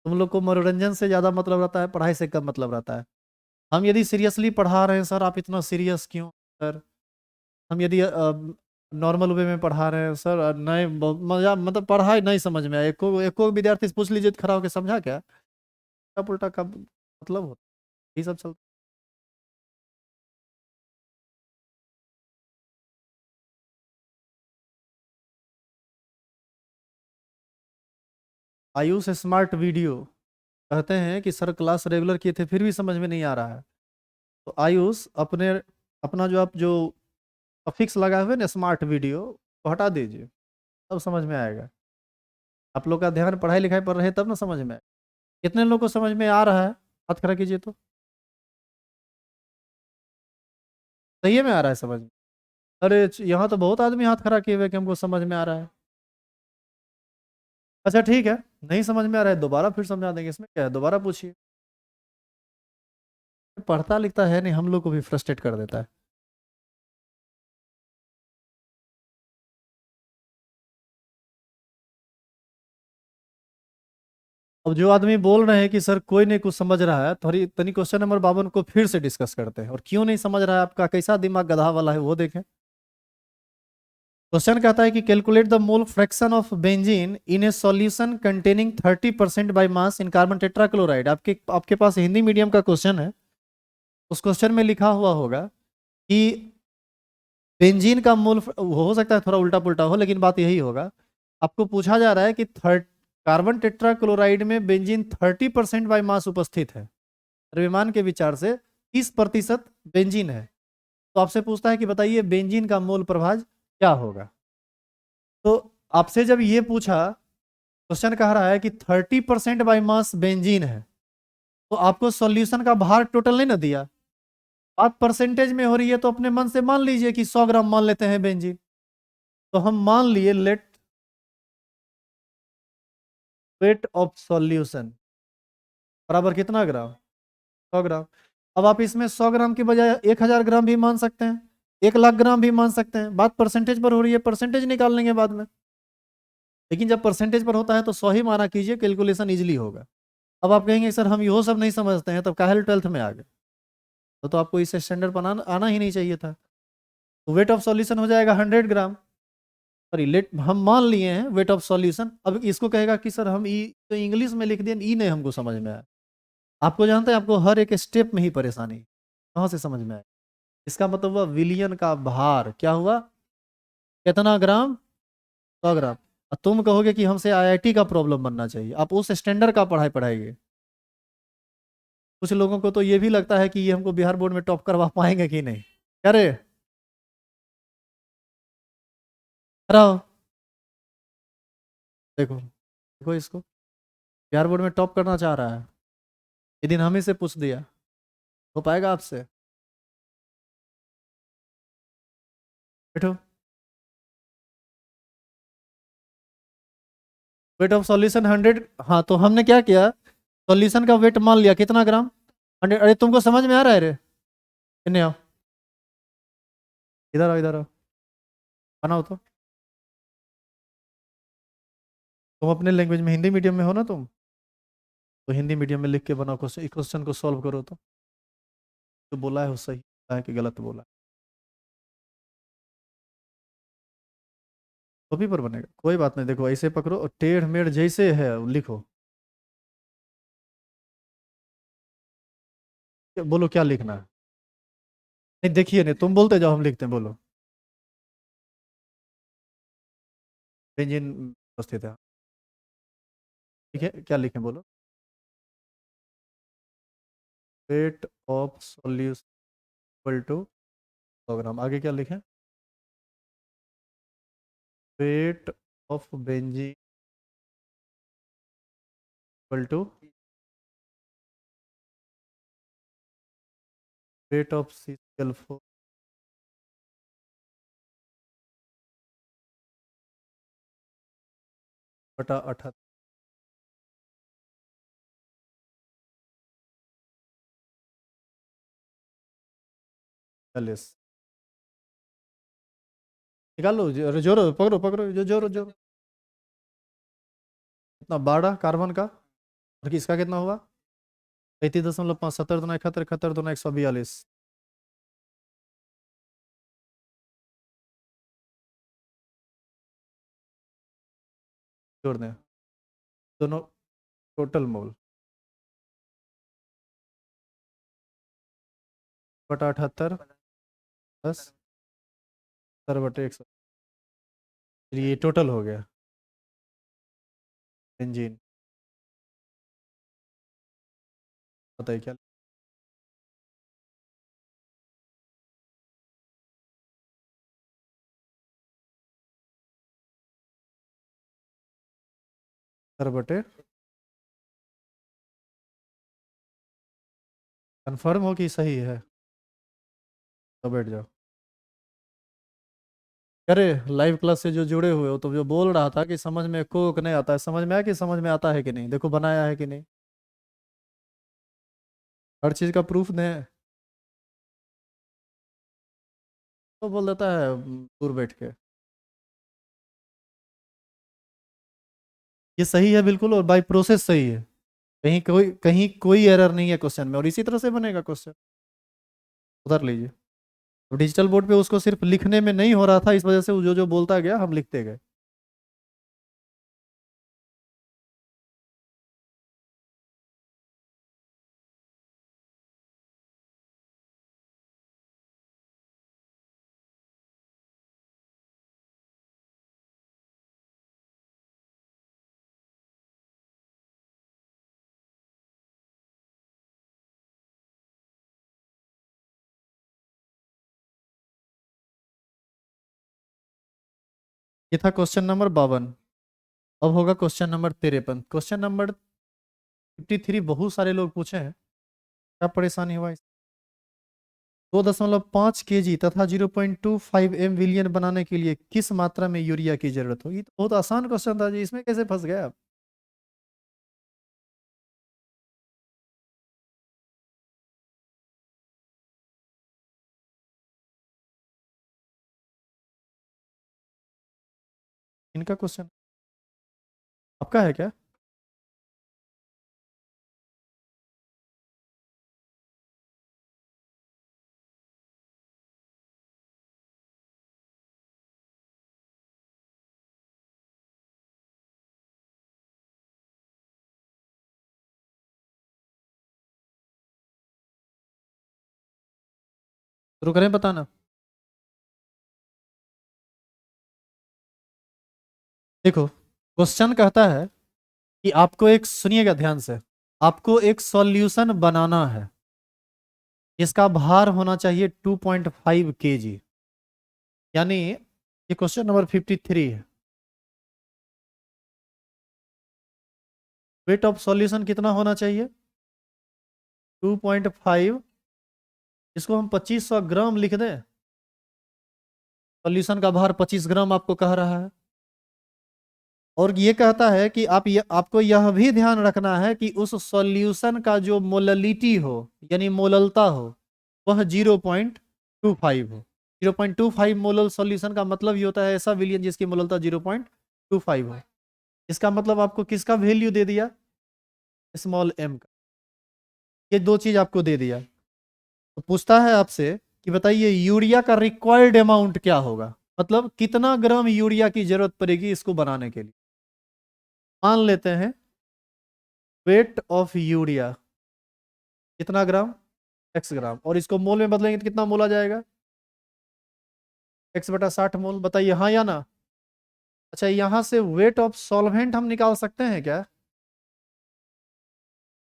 तुम लोग को मनोरंजन से ज्यादा मतलब रहता है, पढ़ाई से कम मतलब रहता है। हम यदि सीरियसली पढ़ा रहे हैं सर आप इतना सीरियस क्यों सर? हम यदि नॉर्मल वे में पढ़ा रहे हैं सर, नहीं मजा मतलब पढ़ाई नहीं समझ में आया, एको विद्यार्थी से पूछ लीजिए तो खड़ा होकर समझा क्या? उल्टा पुल्टा का मतलब होता है। यही सब चलता है। आयुष स्मार्ट वीडियो कहते हैं कि सर क्लास रेगुलर किए थे फिर भी समझ में नहीं आ रहा है। तो आयुष अपना जो आप जो अफिक्स लगाए हुए ना स्मार्ट वीडियो वो हटा दीजिए, तब समझ में आएगा। आप लोग का ध्यान पढ़ाई लिखाई पर रहे तब ना समझ में आए। कितने लोग को समझ में आ रहा है? हाथ खड़ा कीजिए तो। सही में आ रहा है समझ में? अरे यहाँ तो बहुत आदमी हाथ खड़ा किए हुए कि हमको समझ में आ रहा है। अच्छा ठीक है, नहीं समझ में आ रहा है दोबारा फिर समझा देंगे, इसमें क्या है, दोबारा पूछिए। पढ़ता लिखता है नहीं, हम लोग को भी फ्रस्ट्रेट कर देता है। अब जो आदमी बोल रहे हैं कि सर कोई नहीं कुछ समझ रहा है, थोड़ी तनी क्वेश्चन नंबर 52 को फिर से डिस्कस करते हैं, और क्यों नहीं समझ रहा है आपका कैसा दिमाग गधा वाला है वो देखें। क्वेश्चन कहता है कि calculate the mole fraction of benzene in A solution containing 30% by mass in carbon tetrachloride. आपके पास हिंदी मीडियम का क्वेश्चन है। उस क्वेश्चन में लिखा हुआ होगा कि बेंजीन का मोल, हो सकता है थोड़ा उल्टा पुल्टा हो लेकिन बात यही होगा। आपको पूछा जा रहा है कि कार्बन टेट्राक्लोराइड में बेंजीन 30% बाय मास उपस्थित है। द्रव्यमान के विचार से 30% बेंजीन है। तो आपसे पूछता है कि बताइए बेंजीन का मोल प्रभाज क्या होगा। तो आपसे जब ये पूछा, क्वेश्चन कह रहा है कि 30% बाय मास बेंजीन है, तो आपको सॉल्यूशन का भार टोटल नहीं ना दिया, बात परसेंटेज में हो रही है, तो अपने मन से मान लीजिए कि 100 ग्राम मान लेते हैं बेंजीन। तो हम मान लिए लेट वेट ऑफ सॉल्यूशन बराबर कितना ग्राम, 100 ग्राम। अब आप इसमें 100 ग्राम की बजाय 1000 ग्राम भी मान सकते हैं, 1 लाख ग्राम भी मान सकते हैं। बात परसेंटेज पर हो रही है, परसेंटेज निकाल लेंगे बाद में। लेकिन जब परसेंटेज पर होता है तो 100 ही माना कीजिए, कैलकुलेशन इजिली होगा। अब आप कहेंगे सर हम यो सब नहीं समझते हैं, तब काहे 12th में आ गए। तो आपको इस स्टैंडर्ड पर आना ही नहीं चाहिए था। तो वेट ऑफ सॉल्यूशन हो जाएगा 100 ग्राम। सॉरी, लेट हम मान लिए हैं वेट ऑफ सॉल्यूशन। अब इसको कहेगा कि सर हम ई तो इंग्लिश में लिख दिए, ई नहीं हमको समझ में आया। आपको जानते हैं, आपको हर एक स्टेप में ही परेशानी, कहाँ से समझ में आया। इसका मतलब हुआ विलियन का भार क्या हुआ, कितना ग्राम, 100 ग्राम। और तुम कहोगे कि हमसे आईआईटी का प्रॉब्लम बनना चाहिए, आप उस स्टैंडर्ड का पढ़ाई पढ़ाएंगे। कुछ लोगों को तो ये भी लगता है कि ये हमको बिहार बोर्ड में टॉप करवा पाएंगे कि नहीं। अरे कराओ, देखो देखो इसको, बिहार बोर्ड में टॉप करना चाह रहा है। ये दिन हम ही से पूछ दिया, हो पाएगा आपसे। बैठो। Wait of solution 100। हाँ, तो हमने क्या किया, सॉल्यूशन का वेट मान लिया कितना ग्राम, 100। अरे तुमको समझ में आ रहा है रे, इन्हें आओ, इधर आओ, इधर आओ, बनाओ। तो तुम अपने लैंग्वेज में, हिंदी मीडियम में हो ना तुम, तो हिंदी मीडियम में लिख के बनाओ क्वेश्चन, क्वेश्चन को सॉल्व करो। तो बोला है वो सही है कि गलत बोला है। कॉपी पर बनेगा, कोई बात नहीं। देखो ऐसे पकड़ो और टेढ़ मेढ़ जैसे है वो लिखो। बोलो क्या लिखना है। नहीं देखिए, नहीं तुम बोलते जाओ, हम लिखते हैं, बोलो। बेंजीन उपस्थित है, ठीक है, क्या लिखें बोलो। Weight of solution equal to 100 gram. आगे क्या लिखें, weight of benzene equal to weight of CCl4 बटा 78। निकाल लो, जोरो पकड़ो पकड़ो, जो जोरो जोरो। इतना 12 कार्बन का, और किसका कितना हुआ, 33.5, 70 दूना 71, 71 दूना 142। जोड़ दें दोनों, टोटल मोल बटा 78 10 70 बटे 100। ये टोटल हो गया बेंजीन। बताइए क्या, 70 बटे, कंफर्म हो कि सही है, तो बैठ जाओ। अरे लाइव क्लास से जो जुड़े हुए हो, तो जो बोल रहा था कि समझ में कोक नहीं आता है, समझ में आया कि समझ में आता है कि नहीं, देखो बनाया है कि नहीं, हर चीज का प्रूफ दें। तो बोल देता है दूर बैठ के। ये सही है बिल्कुल, और बाय प्रोसेस सही है। कहीं कोई एरर नहीं है क्वेश्चन में, और इसी तरह से बनेगा क्वेश्चन। उधर लीजिए, डिजिटल बोर्ड पे उसको सिर्फ लिखने में नहीं हो रहा था, इस वजह से वो जो जो बोलता गया हम लिखते गए। ये था क्वेश्चन नंबर 52। अब होगा क्वेश्चन नंबर 53। क्वेश्चन नंबर 53 बहुत सारे लोग पूछे हैं, क्या परेशानी हुआ? 2.5 kg तथा 0.25 विलियन बनाने के लिए किस मात्रा में यूरिया की जरूरत होगी? तो बहुत आसान क्वेश्चन था जी, इसमें कैसे फंस गए आप? इनका क्वेश्चन आपका है क्या? शुरू करें बताना? देखो, क्वेश्चन कहता है कि आपको एक, सुनिएगा ध्यान से, आपको एक सॉल्यूशन बनाना है, इसका भार होना चाहिए 2.5 kg। यानी ये क्वेश्चन नंबर 53 है। वेट ऑफ सॉल्यूशन कितना होना चाहिए? 2.5। इसको हम 2500 ग्राम लिख दें। सॉल्यूशन का भार 25 ग्राम आपको कह रहा है। और ये कहता है कि आपको यह भी ध्यान रखना है कि उस सॉल्यूशन का जो मोललिटी हो, यानी मोललता हो, वह 0.25 हो। 0.25 मोलल सॉल्यूशन का मतलब ये होता है ऐसा विलियन जिसकी मोललता 0.25 हो। इसका मतलब आपको किसका वैल्यू दे दिया? स्मॉल एम का। ये दो चीज आपको दे दिया। तो पूछता है आपसे कि बताइए यूरिया का रिक्वायर्ड अमाउंट क्या होगा, मतलब कितना ग्राम यूरिया की जरूरत पड़ेगी इसको बनाने के लिए। मान लेते हैं वेट ऑफ यूरिया कितना ग्राम? एक्स ग्राम। और इसको मोल में बदलेंगे तो कितना मोल आ जाएगा? x/60 मोल। बताइए हाँ या ना? अच्छा, यहां से वेट ऑफ सॉल्वेंट हम निकाल सकते हैं क्या?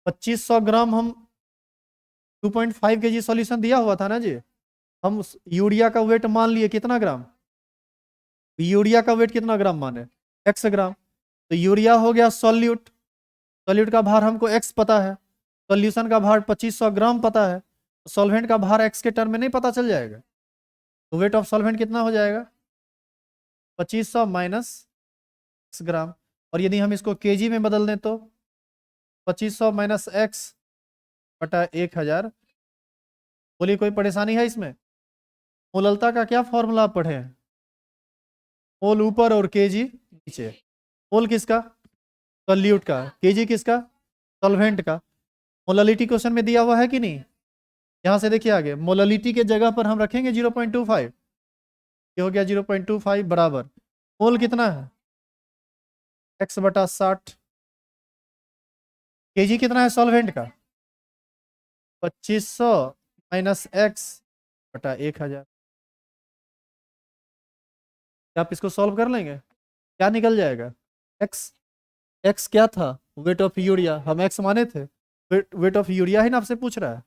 2500 ग्राम हम 2.5 kg सॉल्यूशन दिया हुआ था ना जी। हम यूरिया का वेट मान लिए कितना ग्राम? यूरिया का वेट कितना ग्राम माने? एक्स ग्राम। तो यूरिया हो गया सॉल्यूट। सॉल्यूट का भार हमको एक्स पता है, सॉल्यूशन का भार 2500 ग्राम पता है, सॉल्वेंट का भार एक्स के टर्म में नहीं पता चल जाएगा? तो वेट ऑफ सॉल्वेंट कितना हो जाएगा? 2500 माइनस एक्स ग्राम। और यदि हम इसको केजी में बदल दें तो 2500 माइनस एक्स बटा 1000। बोलिए कोई परेशानी है इसमें? मोललता का क्या फॉर्मूला पढ़े हैं? मोल ऊपर और केजी नीचे। मोल किसका? सॉल्यूट का। केजी किसका? सॉल्वेंट का। मोललिटी क्वेश्चन में दिया हुआ है कि नहीं? यहां से देखिए आगे, मोललिटी के जगह पर हम रखेंगे 0.25। ये हो गया 0.25 बराबर मोल कितना है? x/60। केजी कितना है सॉल्वेंट का? 2500 माइनस एक्स बटा 1000। क्या आप इसको सॉल्व कर लेंगे? क्या निकल जाएगा? एक्स। एक्स क्या था? Weight of urea. हम एक्स माने थे। वेट ऑफ यूरिया ही ना आपसे पूछ रहा है।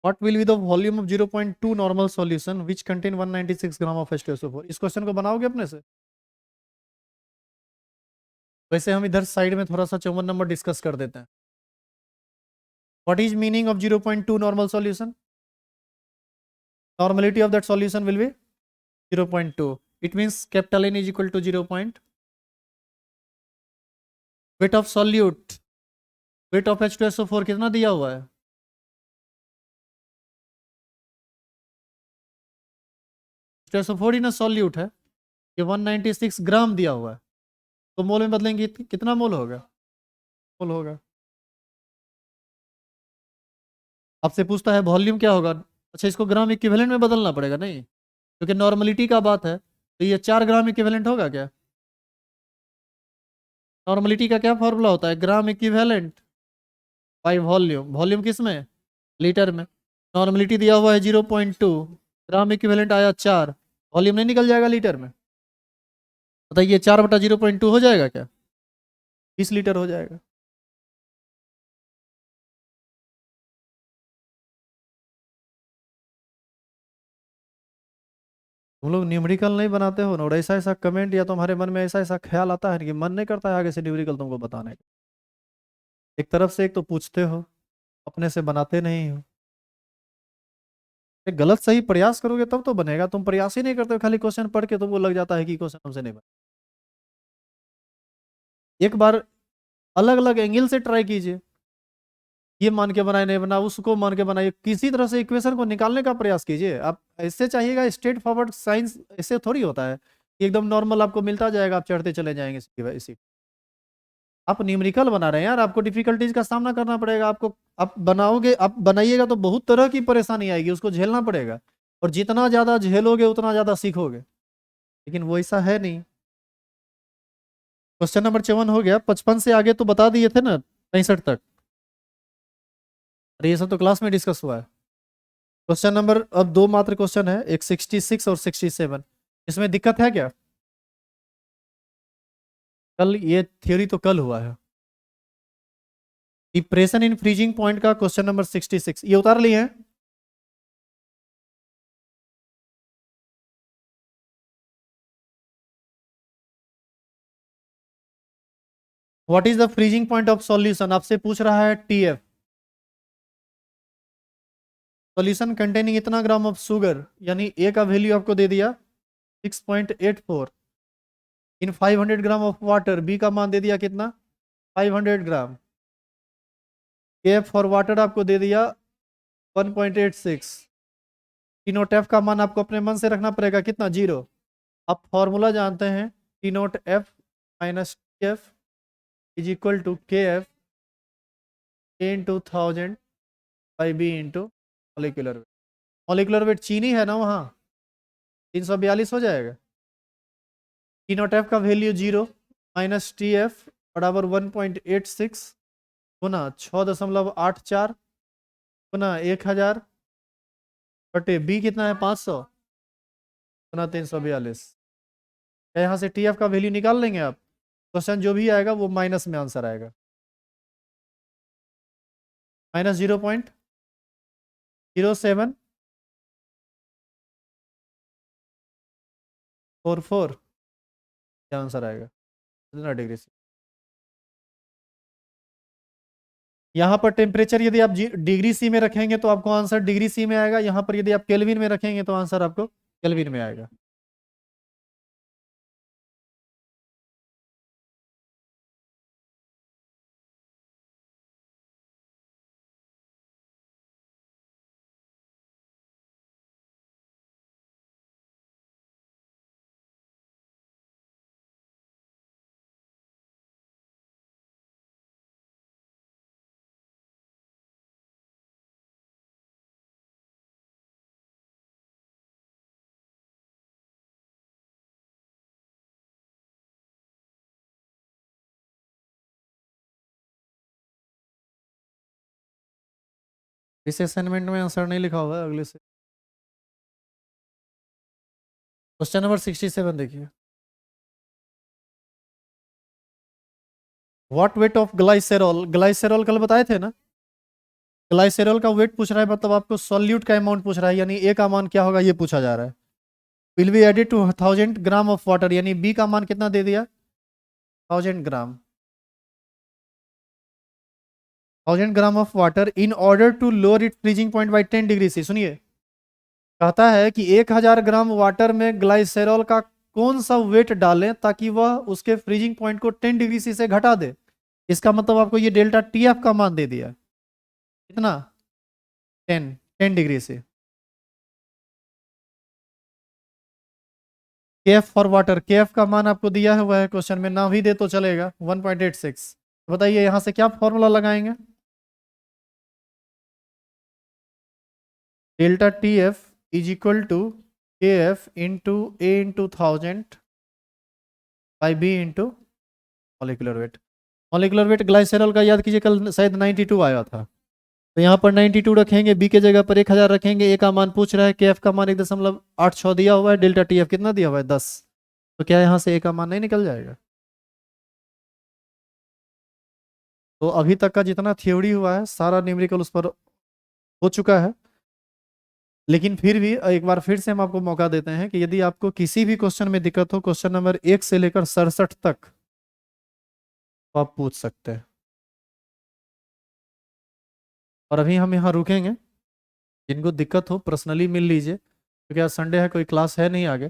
What will be the volume of 0.2 normal solution which contain 196 gram of H2SO4? इस क्वेश्चन को बनाओगे अपने से? वैसे हम इधर साइड में थोड़ा सा 54 नंबर डिस्कस कर देते हैं. What is meaning of 0.2 normal solution? Normality of that solution will be 0.2. It means capital N is equal to 0. Weight of solute, weight of H2SO4 कितना दिया हुआ है? H2SO4 ही ना सॉल्यूट है, ये 196 ग्राम दिया हुआ है, तो मोल में बदलेंगे कितना मोल होगा? मोल होगा. आपसे पूछता है वॉल्यूम क्या होगा? अच्छा, इसको ग्राम इक्विवेलेंट में बदलना पड़ेगा नहीं, क्योंकि नॉर्मलिटी का बात है, तो ये 4 ग्राम इक्विवेलेंट होगा क्या? नॉर्मलिटी का क्या फॉर्मूला होता है? Gram equivalent by volume. Volume किस में? लीटर में. नॉर्मलिटी दिया हुआ है 0.2, ग्राम इक्विवेलेंट आया 4, वॉल्यूम नहीं निकल जाएगा लीटर में? बताइए 4/0.2 हो जाएगा क्या? 20 लीटर हो जाएगा. तुम लोग न्यूमेरिकल नहीं बनाते हो ना, और ऐसा ऐसा कमेंट या तुम्हारे मन में ऐसा ऐसा ख्याल आता है कि मन नहीं करता है आगे से न्यूमेरिकल तुमको बताने का. एक तरफ से एक तो पूछते हो, अपने से बनाते नहीं हो. एक गलत सही प्रयास करोगे तब तो बनेगा, तुम प्रयास ही नहीं करते हो, खाली क्वेश्चन पढ़ के तुमको लग जाता है कि क्वेश्चन हमसे नहीं बना. एक बार अलग अलग एंगल से ट्राई कीजिए, ये मान के बनाए नहीं बना, उसको मान के बनाइए, किसी तरह से इक्वेशन को निकालने का प्रयास कीजिए. आप ऐसे चाहिएगा स्ट्रेट फॉरवर्ड साइंस, ऐसे थोड़ी होता है कि एकदम नॉर्मल आपको मिलता जाएगा, आप चढ़ते चले जाएंगे इसी. आप न्यूमेरिकल बना रहे हैं यार, आपको डिफिकल्टीज का सामना करना पड़ेगा. आपको आप बनाओगे, आप बनाइएगा तो बहुत तरह की परेशानी आएगी, उसको झेलना पड़ेगा, और जितना ज्यादा झेलोगे उतना ज्यादा सीखोगे, लेकिन वो ऐसा है नहीं. क्वेश्चन नंबर 54 हो गया. 55 से आगे तो बता दिए थे ना, 65 तक. अरे ये सब तो क्लास में डिस्कस हुआ है. क्वेश्चन नंबर अब दो मात्र क्वेश्चन है, एक 66 और 67. इसमें दिक्कत है क्या? कल ये थ्योरी तो कल हुआ है. डिप्रेशन इन फ्रीजिंग पॉइंट का क्वेश्चन नंबर 66 ये उतार लिए हैं. What is the freezing point of solution? आपसे पूछ रहा है टीएफ. सॉल्यूशन कंटेनिंग इतना ग्राम ऑफ शुगर, यानी ए का वैल्यू आपको दे दिया 6.84 इन 500 ग्राम ऑफ वाटर. बी का मान दे दिया कितना? 500 ग्राम. के फॉर वाटर आपको दे दिया 1.86. टी नोट एफ का मान आपको अपने मन से रखना पड़ेगा कितना? 0. आप फॉर्मूला जानते हैं, T not F minus T F is equal to K F A into 1000 by B into molecular weight. Molecular weight चीनी है ना, वहाँ 342 हो जाएगा. टी नोट एफ का वैल्यू 0 माइनस टी एफ बराबर 1.86 गुना 6.84 गुना 1000 बटे बी कितना है 500 गुना 342. यहाँ से टी एफ का वैल्यू निकाल लेंगे आप. क्वेश्चन जो भी आएगा वो माइनस में आंसर आएगा. माइनस 0.0744 क्या आंसर आएगा? कितना डिग्री से? यहाँ पर टेम्परेचर यदि आप डिग्री सी में रखेंगे तो आपको आंसर डिग्री सी में आएगा. यहाँ पर यदि आप केल्विन में रखेंगे तो आंसर आपको केल्विन में आएगा. इस असाइनमेंट में आंसर नहीं लिखा हुआ है अगले से. क्वेश्चन नंबर 67 देखिए. What weight of glycerol? Glycerol कल बताए थे ना. ग्लाइसेरॉल का वेट पूछ रहा है, मतलब आपको सॉल्यूट का अमाउंट पूछ रहा है, यानी ए का मान क्या होगा ये पूछा जा रहा है. Will be added to 1000 gram of water, यानी बी का मान कितना दे दिया? 1000 gram. 1000 gram of water in order to lower it freezing point by 10 degree से। सुनिए, कहता है कि 1000 ग्राम वाटर में ग्लाइसेरॉल का कौन सा वेट डालें ताकि वह उसके फ्रीजिंग पॉइंट को 10 डिग्री से घटा दे। इसका मतलब आपको ये डेल्टा टी एफ का मान दे दिया। कितना? 10 डिग्री से। के एफ फॉर वाटर, के एफ का मान आपको दिया हुआ है क्वेश्चन में, ना भी दे तो चलेगा 1.86। बताइए यहां से क्या फॉर्मूला लगाएंगे? Delta T F is equal to K F into A into 1000 by B into molecular weight. Molecular weight glycerol का याद कीजिए, कल शायद 92 आया था, तो यहाँ पर 92 रखेंगे, बी के जगह पर 1000 रखेंगे। ए का मान पूछ रहा है, के एफ का मान 1.86 दिया हुआ है, डेल्टा टी एफ कितना दिया हुआ है 10। तो क्या यहाँ से ए का मान नहीं निकल जाएगा? तो अभी तक का जितना थ्योरी हुआ है सारा न्यूमेरिकल उस पर हो चुका है, लेकिन फिर भी एक बार फिर से हम आपको मौका देते हैं कि यदि आपको किसी भी क्वेश्चन में दिक्कत हो, क्वेश्चन नंबर 1 से लेकर 67 तक, तो आप पूछ सकते हैं। और अभी हम यहाँ रुकेंगे, जिनको दिक्कत हो पर्सनली मिल लीजिए, क्योंकि आज संडे है, कोई क्लास है नहीं आगे,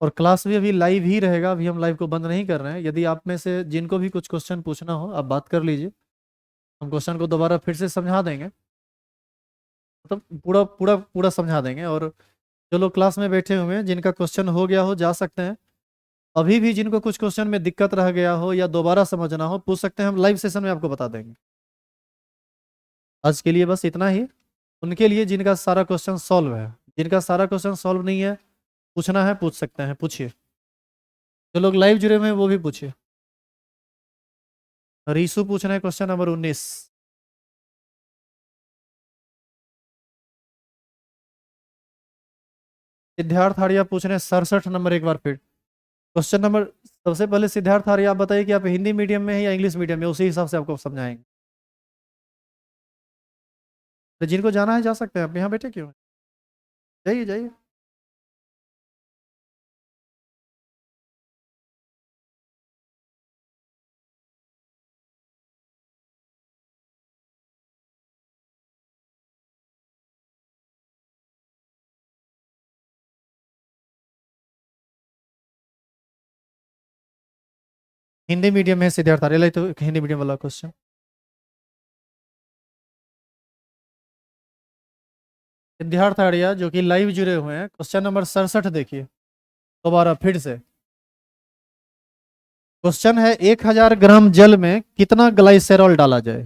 और क्लास भी अभी लाइव ही रहेगा, अभी हम लाइव को बंद नहीं कर रहे हैं। यदि आप में से जिनको भी कुछ क्वेश्चन पूछना हो आप बात कर लीजिए, हम क्वेश्चन को दोबारा फिर से समझा देंगे, मतलब पूरा पूरा पूरा समझा देंगे। और जो लोग क्लास में बैठे हुए हैं जिनका क्वेश्चन हो गया हो जा सकते हैं, अभी भी जिनको कुछ क्वेश्चन में दिक्कत रह गया हो या दोबारा समझना हो पूछ सकते हैं, हम लाइव सेशन में आपको बता देंगे। आज के लिए बस इतना ही। उनके लिए जिनका सारा क्वेश्चन सॉल्व है, जिनका सारा क्वेश्चन सॉल्व नहीं है, पूछना है पूछ सकते हैं, पूछिए। जो लोग लाइव जुड़े हुए हैं वो भी पूछिए। रीसू पूछ रहे हैं क्वेश्चन नंबर 19। सिद्धार्थ आर्या पूछ रहे हैं 67 नंबर, एक बार फिर क्वेश्चन नंबर। सबसे पहले सिद्धार्थ आर्या आप बताइए कि आप हिंदी मीडियम में है या इंग्लिश मीडियम में, उसी हिसाब से आपको समझाएंगे। तो जिनको जाना है जा सकते हैं, आप यहाँ बैठे क्यों हैं? जाइए जाइए। हिंदी मीडियम में है सिद्धार्थ आर्या, तो हिंदी मीडियम वाला क्वेश्चन। सिद्धार्थ आर्या जो कि लाइव जुड़े हुए हैं, क्वेश्चन नंबर 67 देखिए दोबारा फिर से। क्वेश्चन है 1000 ग्राम जल में कितना ग्लाइसेरॉल डाला जाए।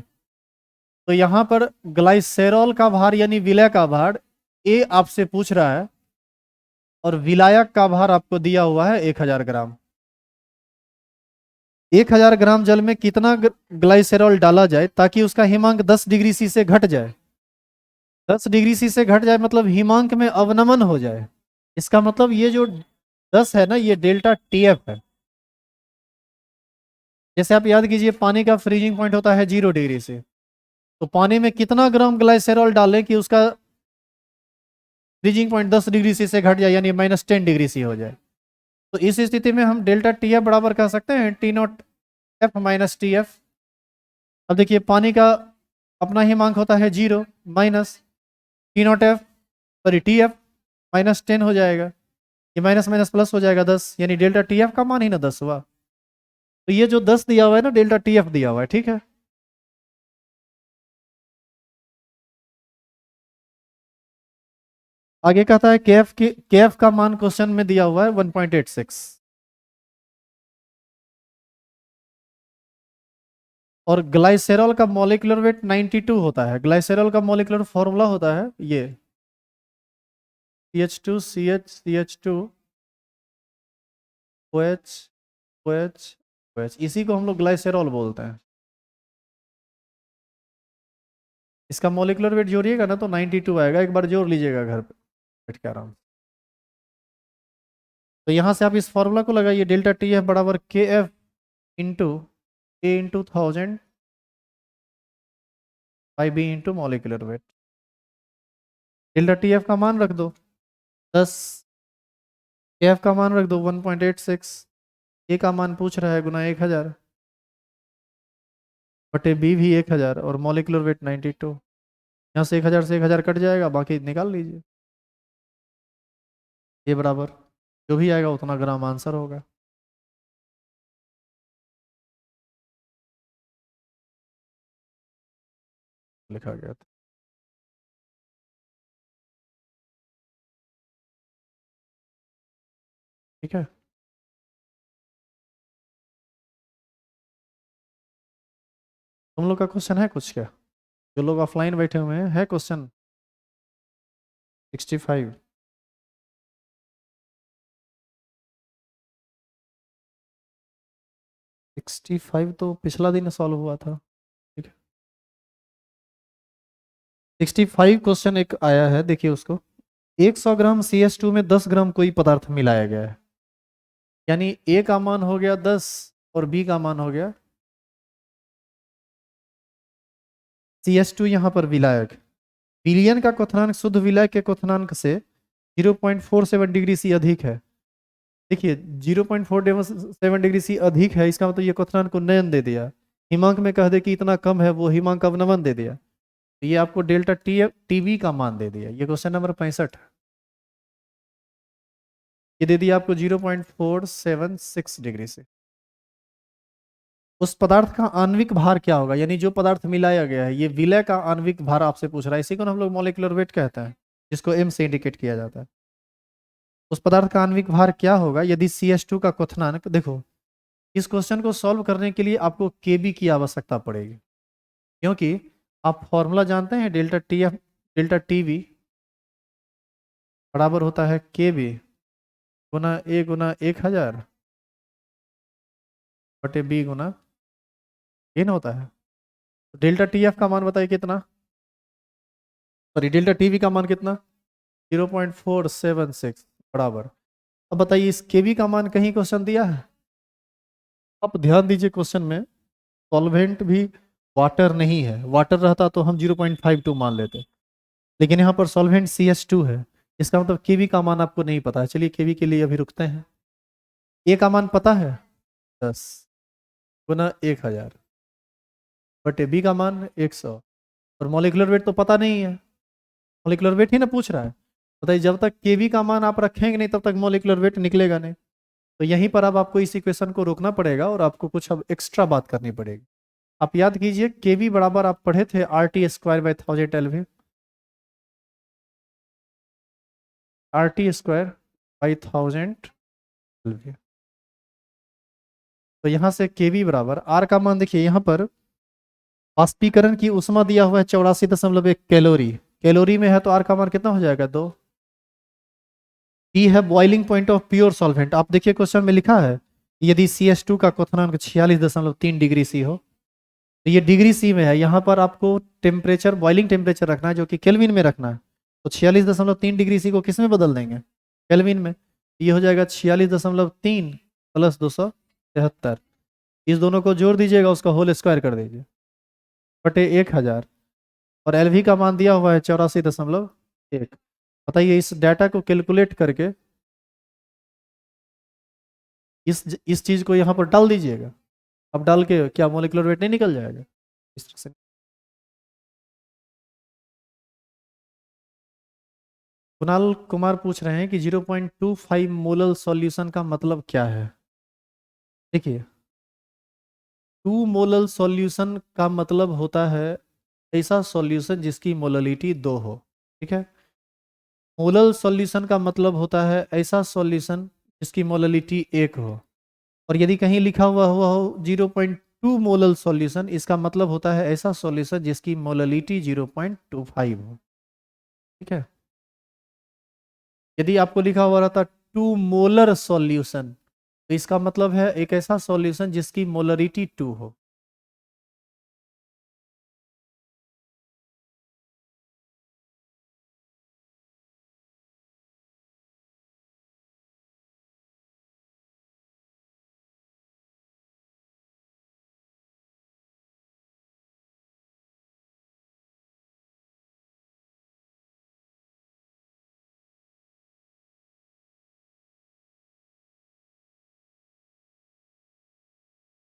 तो यहाँ पर ग्लाइसेरॉल का भार यानी विलय का भार ए आपसे पूछ रहा है, और विलायक का भार आपको दिया हुआ है 1000 ग्राम। 1000 ग्राम जल में कितना ग्लाइसेरॉल डाला जाए ताकि उसका हिमांक 10 डिग्री सी से घट जाए। 10 डिग्री सी से घट जाए मतलब हिमांक में अवनमन हो जाए। इसका मतलब ये जो 10 है ना, ये डेल्टा टीएफ है। जैसे आप याद कीजिए, पानी का फ्रीजिंग पॉइंट होता है 0 डिग्री से, तो पानी में कितना ग्राम ग्लाइसेरॉल डालें कि उसका फ्रीजिंग पॉइंट 10 डिग्री से घट जाए, यानी -10 डिग्री सी हो जाए। तो इस स्थिति में हम डेल्टा टी एफ बराबर कह सकते हैं T not F minus T F. अब देखिए पानी का अपना हिमांक होता है 0 minus T not F, sorry T F -10 हो जाएगा, ये माइनस माइनस प्लस हो जाएगा 10, यानी डेल्टा टी एफ का मान ही ना 10 हुआ। तो ये जो 10 दिया हुआ है ना, डेल्टा टी एफ दिया हुआ है, ठीक है। आगे कहता है के एफ का मान क्वेश्चन में दिया हुआ है 1.86, और ग्लाइसेरॉल का मॉलिक्यूलर वेट 92 होता है। ग्लाइसेरॉल का मॉलिक्यूलर फॉर्मूला होता है ये CH2 CH CH2 OH OH OH, इसी को हम लोग ग्लाइसेरॉल बोलते हैं। इसका मॉलिक्यूलर वेट जोड़िएगा ना तो 92 आएगा, एक बार जोड़ लीजिएगा घर पे बैठ के आराम से। तो यहाँ से आप इस फॉर्मूला को लगाइए, डेल्टा टी एफ बराबर के F into A into 1000 by B into molecular weight. Delta T F का मान रख दो 10, के एफ का मान रख दो 1.86, ए का मान पूछ रहा है गुना 1000, बटे बी भी 1000 और मॉलिक्यूलर वेट 92। यहाँ से 1000 से 1000 कट जाएगा, बाकी निकाल लीजिए। ये बराबर जो भी आएगा उतना ग्राम आंसर होगा। लिखा गया था। ठीक है। तुम लोग का क्वेश्चन है कुछ क्या? जो लोग ऑफलाइन बैठे हुए हैं, है क्वेश्चन? 65। 65 तो पिछला दिन सॉल्व हुआ था। ठीक है। 65 क्वेश्चन एक आया है, देखिए उसको। 100 ग्राम CS2 में 10 ग्राम कोई पदार्थ मिलाया गया है। यानी ए का मान हो गया 10 और बी का मान हो गया। CS2 यहाँ पर विलायक। विलयन का क्वथनांक शुद्ध विलय के क्वथनांक से 0.47 डिग्री सी अधिक है। देखिए 0.47 डिग्री सी अधिक है, इसका मतलब ये क्वथनांक को नयन दे दिया। हिमांक में कह दे कि इतना कम है, वो हिमांक अवनमन दे दिया। तो ये आपको डेल्टा टीवी का मान दे दिया। ये क्वेश्चन नंबर 65। ये दे दिया आपको 0.476 डिग्री से। उस पदार्थ का आणविक भार क्या होगा, यानी जो पदार्थ मिलाया गया है, ये विलय का आणविक भार आपसे पूछ रहा है। इसी को हम लोग मॉलिक्यूलर वेट कहते हैं, जिसको एम से इंडिकेट किया जाता है। उस पदार्थ का आणविक भार क्या होगा यदि CS2 का क्वथनांक, देखो इस क्वेश्चन को सॉल्व करने के लिए आपको केबी की आवश्यकता पड़ेगी, क्योंकि आप फॉर्मूला जानते हैं, डेल्टा टीवी बराबर होता है केबी गुना 1000 बटे बी गुना ये ना होता है। तो डेल्टा TF का मान बताइए कितना, सॉरी डेल्टा टीवी का मान कितना, 0.476 बराबर। अब बताइए इस केबी का मान कहीं क्वेश्चन दिया है? आप ध्यान दीजिए, क्वेश्चन में सॉल्वेंट भी वाटर नहीं है। वाटर रहता तो हम 0.52 मान लेते, लेकिन यहाँ पर सॉल्वेंट CS2 है। इसका मतलब केवी का मान आपको नहीं पता है। चलिए केवी के लिए अभी रुकते हैं। ए का मान पता है 10 गुना 1000 बटे बी का मान 100 और मॉलिक्यूलर वेट तो पता नहीं है। मॉलिक्यूलर वेट ही ना पूछ रहा है। बताइए जब तक केवी का मान आप रखेंगे नहीं तब तक मॉलिक्यूलर वेट निकलेगा नहीं। तो यहीं पर अब आपको इस इक्वेशन को रोकना पड़ेगा और आपको कुछ अब एक्स्ट्रा बात करनी पड़ेगी। आप याद कीजिए केवी बराबर आप पढ़े थे RT² / 1000 Kelvin। RT² / 1000 Kelvin। तो यहाँ से केवी बराबर आर का मान देखिए, यहाँ पर वाष्पीकरण की उष्मा दिया हुआ है 84.1 कैलोरी। कैलोरी में है तो आर का मान कितना हो जाएगा, 2। टी है boiling point of pure solvent. आप देखिए क्वेश्चन में लिखा है यदि CS2 का क्वथनांक 46.3 डिग्री सी हो, तो ये डिग्री सी में है। यहाँ पर आपको टेम्परेचर बॉइलिंग टेम्परेचर रखना है, जो कि केल्विन में रखना है। तो 46.3 डिग्री सी को किस में बदल देंगे, केल्विन में। ये हो जाएगा 46.3 प्लस 273। इस दोनों को जोड़ दीजिएगा, उसका होल स्क्वायर कर दीजिए बटे 1000। और एलवी का मान दिया हुआ है 84.1। बताइए इस डाटा को कैलकुलेट करके इस चीज को यहाँ पर डाल दीजिएगा। अब डाल के क्या मोलिकुलर वेट नहीं निकल जाएगा इस तरह से। कुणाल कुमार पूछ रहे हैं कि 0.25 मोलल सॉल्यूशन का मतलब क्या है। देखिए 2 मोलल सॉल्यूशन का मतलब होता है ऐसा सॉल्यूशन जिसकी मोललिटी 2 हो। ठीक है। मोलल सॉल्यूशन का मतलब होता है ऐसा सॉल्यूशन जिसकी मोललिटी 1 हो। और यदि कहीं लिखा हुआ हो 0.2 मोलल सॉल्यूशन, इसका मतलब होता है ऐसा सॉल्यूशन जिसकी मोललिटी 0.25 हो। ठीक है। यदि आपको लिखा हुआ रहता 2 मोलर सॉल्यूशन, तो इसका मतलब है एक ऐसा सॉल्यूशन जिसकी मोलरिटी 2 हो।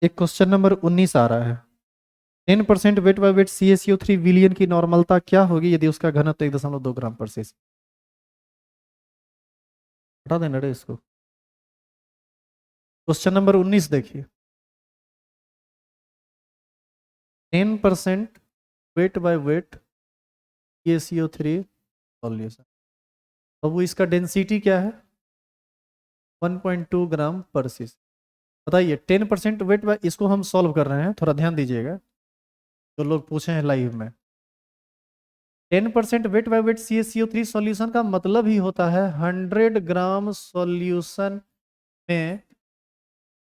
एक क्वेश्चन नंबर 19 आ रहा है। 10% वेट बाय वेट CaCO3 विलियन की नॉर्मलता क्या होगी यदि उसका घनत्व 1.2 ग्राम पर सीसी। हटा देना रे इसको। क्वेश्चन नंबर 19 देखिए। 10% wait by wait CaCO3 solution. अब वो इसका डेंसिटी क्या है? 1.2 ग्राम पर सीसी। बताइए 10% वेट बाय, इसको हम सॉल्व कर रहे हैं, थोड़ा ध्यान दीजिएगा जो लोग पूछे हैं लाइव में। 10% wait by wait CaCO3 solution का मतलब ही होता है 100 ग्राम सॉल्यूशन में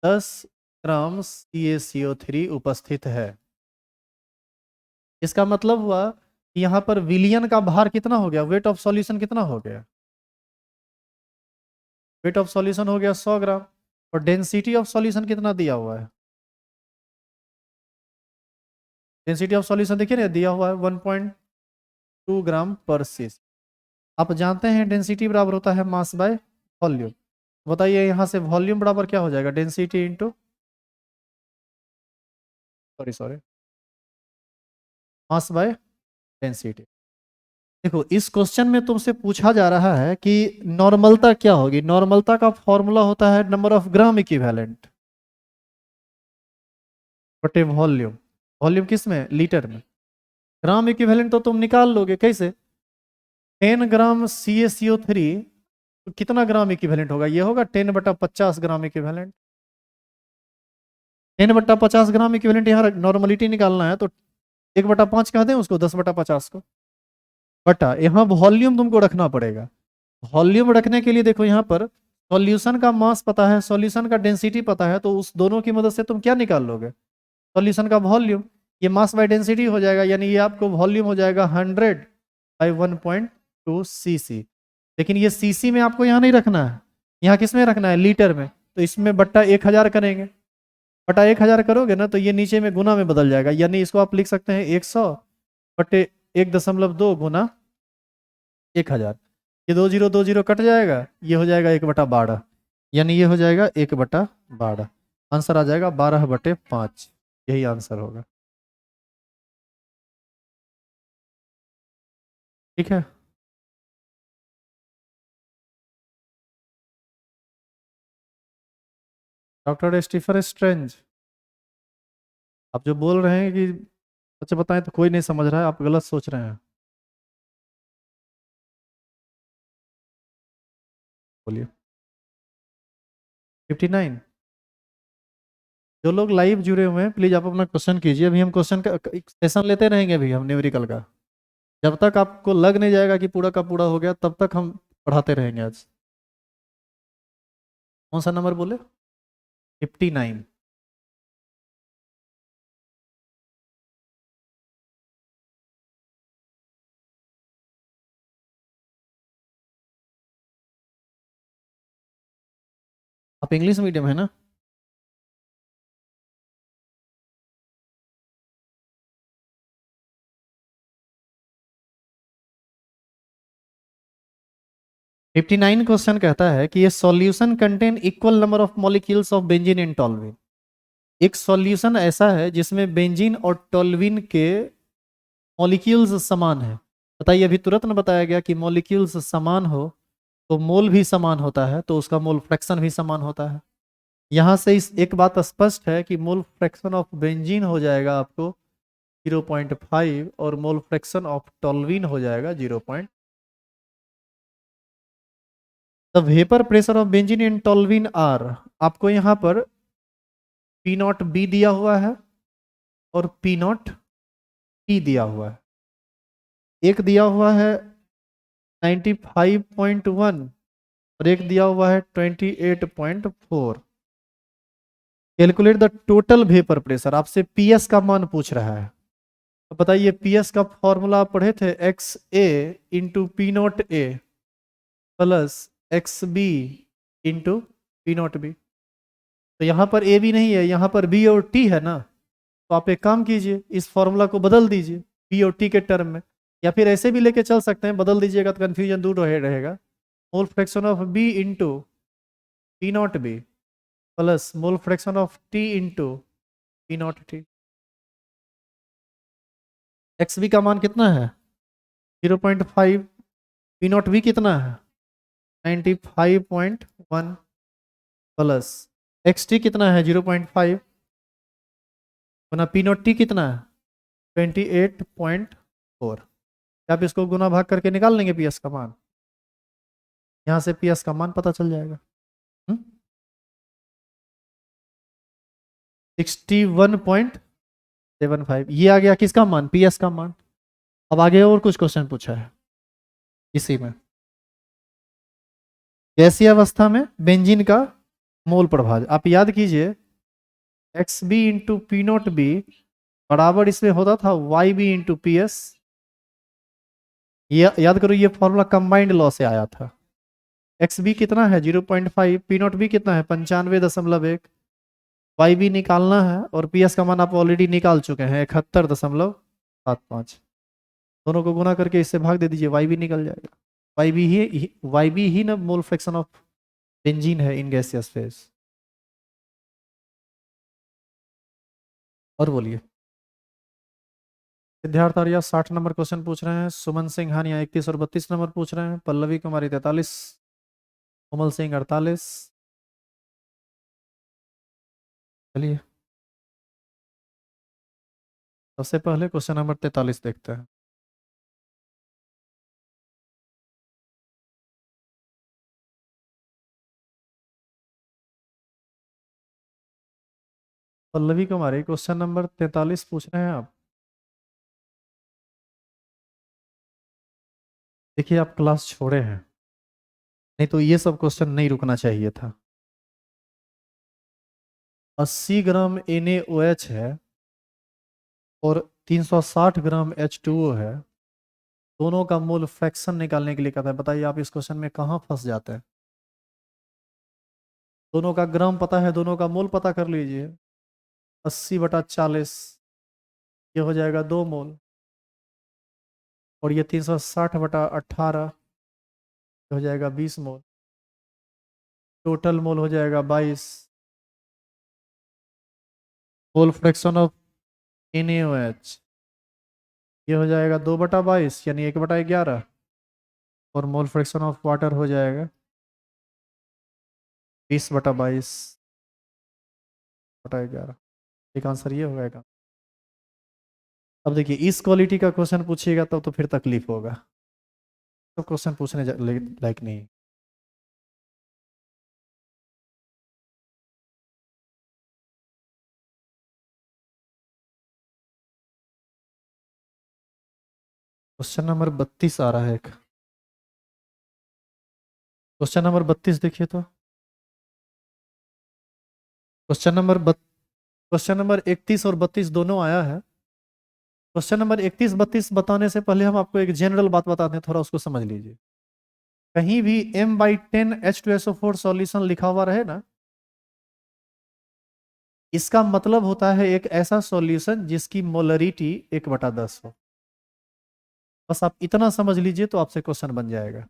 10 ग्राम CaCO3 उपस्थित है। इसका मतलब हुआ कि यहाँ पर विलियन का भार कितना हो गया, वेट ऑफ सॉल्यूशन कितना हो गया? वेट ऑफ सॉल्यूशन हो गया 100 ग्राम। और डेंसिटी ऑफ सॉल्यूशन कितना दिया हुआ है? डेंसिटी ऑफ सॉल्यूशन देखिए ना, दिया हुआ है 1.2 ग्राम पर सीसी। आप जानते हैं डेंसिटी बराबर होता है मास बाय वॉल्यूम। बताइए यहाँ से वॉल्यूम बराबर क्या हो जाएगा? Density into, sorry sorry, mass by density. देखो इस क्वेश्चन में तुमसे पूछा जा रहा है कि नॉर्मलता क्या होगी। नॉर्मलता का फॉर्मूला होता है नंबर ऑफ ग्राम इक्विवेलेंट बटे वॉल्यूम। वॉल्यूम किस में? लीटर में। ग्राम इक्विवेलेंट तो तुम निकाल लोगे कैसे? 10 ग्राम CaCO3 तो कितना ग्राम इक्विवेलेंट होगा? ये होगा 10/50 ग्राम इक्विवेलेंट। 10/50 ग्राम इक्विवेलेंट यहाँ नॉर्मलिटी निकालना है तो 1/5 कह दें उसको, 10/50 को बटा यहाँ वॉल्यूम तुमको रखना पड़ेगा। वॉल्यूम रखने के लिए देखो यहाँ पर सॉल्यूशन का मास पता है, सॉल्यूशन का डेंसिटी पता है, तो उस दोनों की मदद से तुम क्या निकाल लोगे? सॉल्यूशन का वॉल्यूम। ये मास बाय डेंसिटी हो जाएगा, यानी ये आपको वॉल्यूम हो जाएगा 100/1.2 सीसी। लेकिन ये सीसी में आपको यहाँ नहीं रखना है, यहाँ किस में रखना है? लीटर में। तो इसमें बट्टा 1000 करेंगे। बटा 1000 करोगे ना तो ये नीचे में गुना में बदल जाएगा, यानी इसको आप लिख सकते हैं 100/1.2 गुना 1000। ये 20 कट जाएगा, ये हो जाएगा 1/12, यानी ये हो जाएगा 1/12। आंसर आ जाएगा 12/5। यही आंसर होगा। ठीक है। डॉक्टर स्टीफन स्ट्रेंज, आप जो बोल रहे हैं कि सच बताएं तो कोई नहीं समझ रहा है, आप गलत सोच रहे हैं। बोलिए। 59। जो लोग लाइव जुड़े हुए हैं प्लीज आप अपना क्वेश्चन कीजिए। अभी हम क्वेश्चन का सेशन लेते रहेंगे अभी हम न्यूमेरिकल का, जब तक आपको लग नहीं जाएगा कि पूरा का पूरा हो गया तब तक हम पढ़ाते रहेंगे आज। कौन सा नंबर बोले? 59। आप इंग्लिश मीडियम है ना? फिफ्टी नाइन क्वेश्चन कहता है कि ये solution contain equal number of molecules of benzene and toluene. एक सॉल्यूशन ऐसा है जिसमें बेंजीन और टोल्यूइन के मॉलिक्यूल्स समान है। बताइए, अभी तुरंत न बताया गया कि मॉलिक्यूल्स समान हो तो मोल भी समान होता है, तो उसका मोल फ्रैक्शन भी समान होता है। यहाँ से इस एक बात स्पष्ट है कि मोल फ्रैक्शन ऑफ बेंजीन हो जाएगा आपको 0.5 और मोल फ्रैक्शन ऑफ टोल्यूइन हो जाएगा 0. The vapour pressure of benzene and toluene are, आपको यहाँ पर P0B दिया हुआ है और P0T दिया हुआ है। एक दिया हुआ है 95.1 और एक दिया हुआ है 28.4। Calculate the total vapour pressure, आपसे पीएस का मान पूछ रहा है। तो बताइए पीएस का फॉर्मूला आप पढ़े थे, XA × P0A plus XB × P0B। तो यहाँ पर ए भी नहीं है, यहाँ पर बी और टी है ना, तो आप एक काम कीजिए, इस फॉर्मूला को बदल दीजिए बी और टी के टर्म में, या फिर ऐसे भी लेके चल सकते हैं, बदल दीजिएगा तो कन्फ्यूजन दूर रहेगा। Mole fraction of B into P0B plus mole fraction of T into P0T। X B का मान कितना है 0.5, पी नॉट बी कितना है 95.1 प्लस एक्स टी कितना है 0.5 गुना पी नॉट टी कितना है 28.4। क्या आप इसको गुना भाग करके निकाल लेंगे पी एस का मान, यहाँ से पी एस का मान पता चल जाएगा। 61.75 ये आ गया किसका मान पी एस का मान। अब आगे और कुछ क्वेश्चन पूछा है इसी में, गैसीय अवस्था में बेंजीन का मोल प्रभाव आप याद कीजिए, X B into P not B बराबर इसमें होता था Y B into P S. ये याद करो ये फॉर्मूला कंबाइंड लॉ से आया था। एक्स बी कितना है 0.5, पी नॉट बी कितना है 95.1, वाई बी निकालना है और पी एस का मान आप ऑलरेडी निकाल चुके हैं 71.75। दोनों को गुना करके इससे भाग दे दीजिए वाई बी निकल जाएगा। वाई बी ही ना मोल फ्रैक्शन ऑफ बेंजीन है इन गैसियस फेज। और बोलिए सिद्धार्थ आर्या 60 नंबर क्वेश्चन पूछ रहे हैं, सुमन सिंह हानिया 31 और 32 नंबर पूछ रहे हैं, पल्लवी कुमारी 43, कोमल सिंह 48। चलिए सबसे पहले क्वेश्चन नंबर 43 देखते हैं। पल्लवी कुमारी क्वेश्चन नंबर 43 पूछ रहे हैं आप। देखिए आप क्लास छोड़े हैं, नहीं तो ये सब क्वेश्चन नहीं रुकना चाहिए था। 80 ग्राम NaOH है और 360 ग्राम H2O है, दोनों का मोल फ्रैक्शन निकालने के लिए कहता है। बताइए आप इस क्वेश्चन में कहाँ फंस जाते हैं। दोनों का ग्राम पता है, दोनों का मोल पता कर लीजिए। 80/40 ये हो जाएगा 2 मोल, और ये 360/18 हो जाएगा 20 मोल। टोटल मोल हो जाएगा 22। मोल फ्रैक्शन ऑफ NaOH ये हो जाएगा 2/22 यानी 1/11, और मोल फ्रैक्शन ऑफ वाटर हो जाएगा 20/22/11। एक आंसर ये हो जाएगा। अब देखिए इस क्वालिटी का क्वेश्चन पूछिएगा तब तो फिर तकलीफ होगा, तो क्वेश्चन पूछने लायक नहीं। क्वेश्चन नंबर 32 आ रहा है एक, क्वेश्चन नंबर 32 देखिए तो। क्वेश्चन नंबर 31 और 32 दोनों आया है। क्वेश्चन नंबर 31-32 बताने से पहले हम आपको एक जनरल बात बताते हैं, थोड़ा उसको समझ लीजिए। कहीं भी M/10 H2SO4 सॉल्यूशन लिखा हुआ रहे ना, इसका मतलब होता है एक ऐसा सॉल्यूशन जिसकी मोलरिटी 1/10 हो। बस आप इतना समझ लीजिए तो आपसे क्वेश्चन बन जाएगा।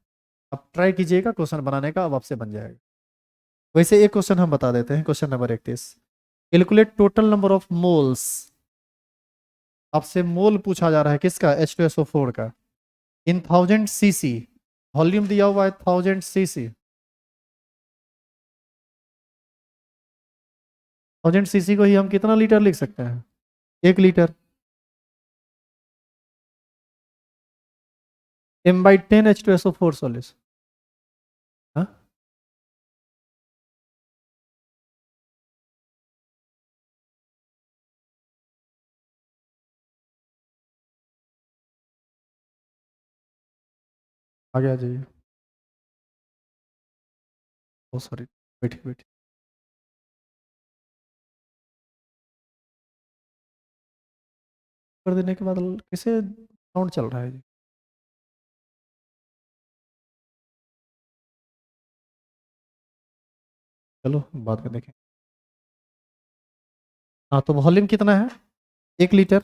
आप ट्राई कीजिएगा क्वेश्चन बनाने का, अब आपसे बन जाएगा। वैसे एक क्वेश्चन हम बता देते हैं, question number 31, calculate total number of moles. आपसे मोल पूछा जा रहा है किसका H2SO4 का, इन 1000 cc, वॉल्यूम दिया हुआ है 1000 cc। 1000 cc को ही हम कितना लीटर लिख सकते हैं 1 लीटर। M/10 H2SO4 solution. हाँ आगे आ जाइए। ओ सॉरी, बैठिए बैठिए। कर देने के बाद कैसे साउंड चल रहा है जी। चलो बाद में देखें। हाँ तो वॉल्यूम कितना है 1 लीटर,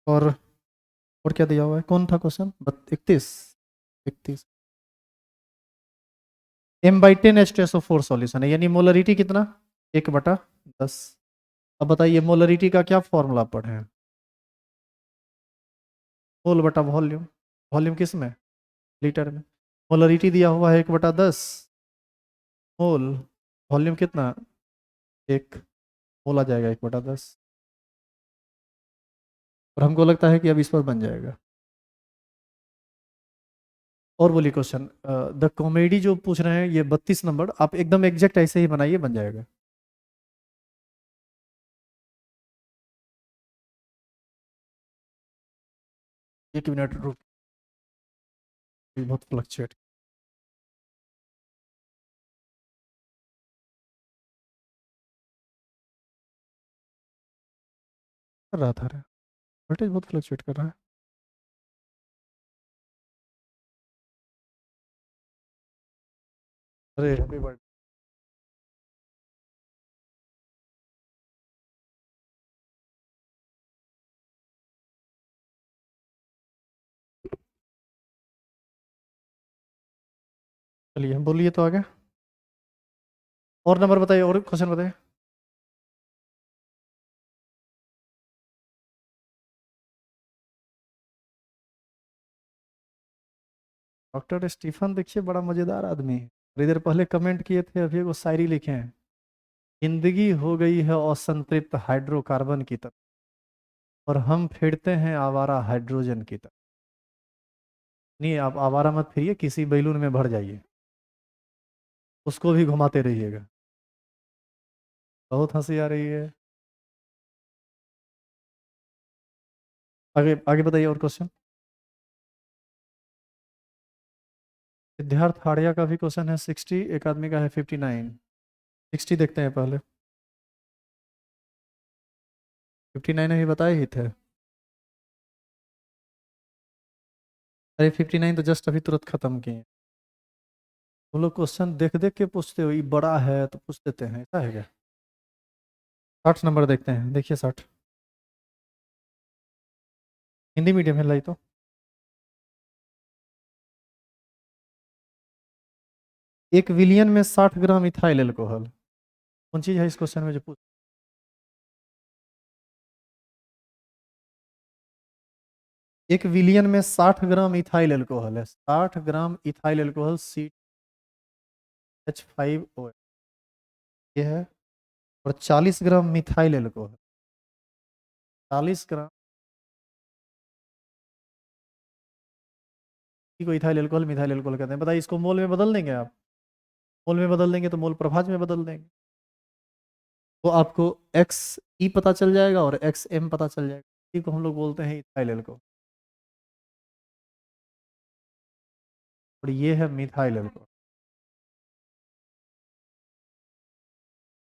और क्या दिया हुआ है, कौन था क्वेश्चन 31। M/10 H2SO4 सॉल्यूशन है, यानी मोलरिटी कितना 1/10। अब बताइए मोलरिटी का क्या फॉर्मूला पढ़े हैं। मोल बटा वॉल्यूम। वॉल्यूम किस में? लीटर में। मोलरिटी दिया हुआ है 1/10 मोल। वॉल्यूम कितना? 1 मोल आ जाएगा 1/10। और हमको लगता है कि अब इस पर बन जाएगा। और बोलिए क्वेश्चन। द कॉमेडी जो पूछ रहे हैं ये 32 नंबर, आप एकदम एग्जैक्ट ऐसे ही बनाइए, बन जाएगा। 1 मिनट रुक, ये बहुत फ्लक्चुएट कर रहा था। वोल्टेज बहुत फ्लक्चुएट कर रहा है। अरे हैप्पी बर्थडे। चलिए हम बोलिए तो आगे। और नंबर बताइए, और क्वेश्चन बताइए। डॉक्टर स्टीफन देखिए बड़ा मजेदार आदमी है। थोड़ी देर पहले कमेंट किए थे, अभी वो शायरी लिखे हैं। जिंदगी हो गई है असंतृप्त हाइड्रोकार्बन की तरह, और हम फिरते हैं आवारा हाइड्रोजन की तरह। नहीं, आप आवारा मत फिरिए, किसी बैलून में भर जाइए, उसको भी घुमाते रहिएगा। बहुत हंसी आ रही है। आगे आगे बताइए और क्वेश्चन। सिद्धार्थ हाड़िया का भी क्वेश्चन है 60, एक आदमी का है 59। 60 देखते हैं पहले। 59 अभी बताए ही थे। अरे 59 तो जस्ट अभी तुरंत खत्म किए। वो लोग क्वेश्चन देख देख के पूछते हो, ये बड़ा है तो पूछ देते हैं, ऐसा है क्या? 60 नंबर देखते हैं, देखिए 60। हिंदी मीडियम है लाई तो। एक विलियन में 60 ग्राम इथाइल एल्कोहल, कौन चीज है इस क्वेश्चन में जो पूछ। 1 विलियन में 60 ग्राम इथाइल एल्कोहल है, 60 ग्राम इथाइल एल्कोहल CH5O ये है। और 40 ग्राम मिथाइल एल्कोहल, 40 ग्राम। इसी को इथाइल एल्कोहल मिथाइल एल्कोहल कहते हैं। बताइए, इसको मोल में बदल देंगे आप? मोल में बदल देंगे तो मोल प्रभाज में बदल देंगे, तो आपको XE पता चल जाएगा और XM पता चल जाएगा। इसी को हम लोग बोलते हैं इथाइल एल्कोहल, और ये है मिथाइल एल्कोहल।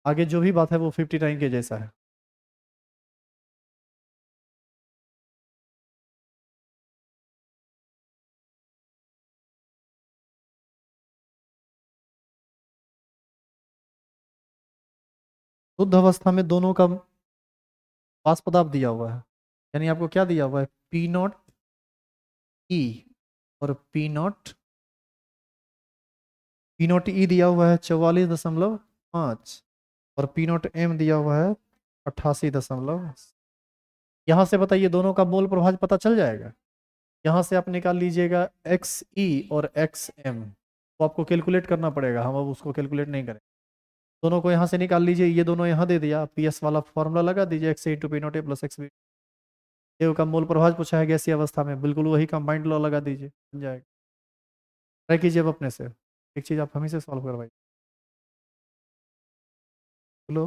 आगे जो भी बात है वो 59 के जैसा है। शुद्ध अवस्था में दोनों का पास पदार्थ दिया हुआ है, यानी आपको क्या दिया हुआ है? P0E और P0E दिया हुआ है 44.5, और P0M दिया हुआ है 88। यहाँ से बताइए दोनों का मोल प्रभाव पता चल जाएगा। यहाँ से आप निकाल लीजिएगा XE और XM, तो आपको कैलकुलेट करना पड़ेगा, हम अब उसको कैलकुलेट नहीं करें। दोनों को यहाँ से निकाल लीजिए, ये दोनों यहाँ दे दिया, PS वाला फॉर्मूला लगा दीजिए, XA × P0A + XB। ये का मोल प्रभाव पूछा है गैसीय अवस्था में, बिल्कुल वही कंबाइंड लॉ लगा दीजिए, बन जाएगा। ट्राई कीजिए अब अपने से, एक चीज़ आप हम ही से सॉल्व करवाइए। बोलो।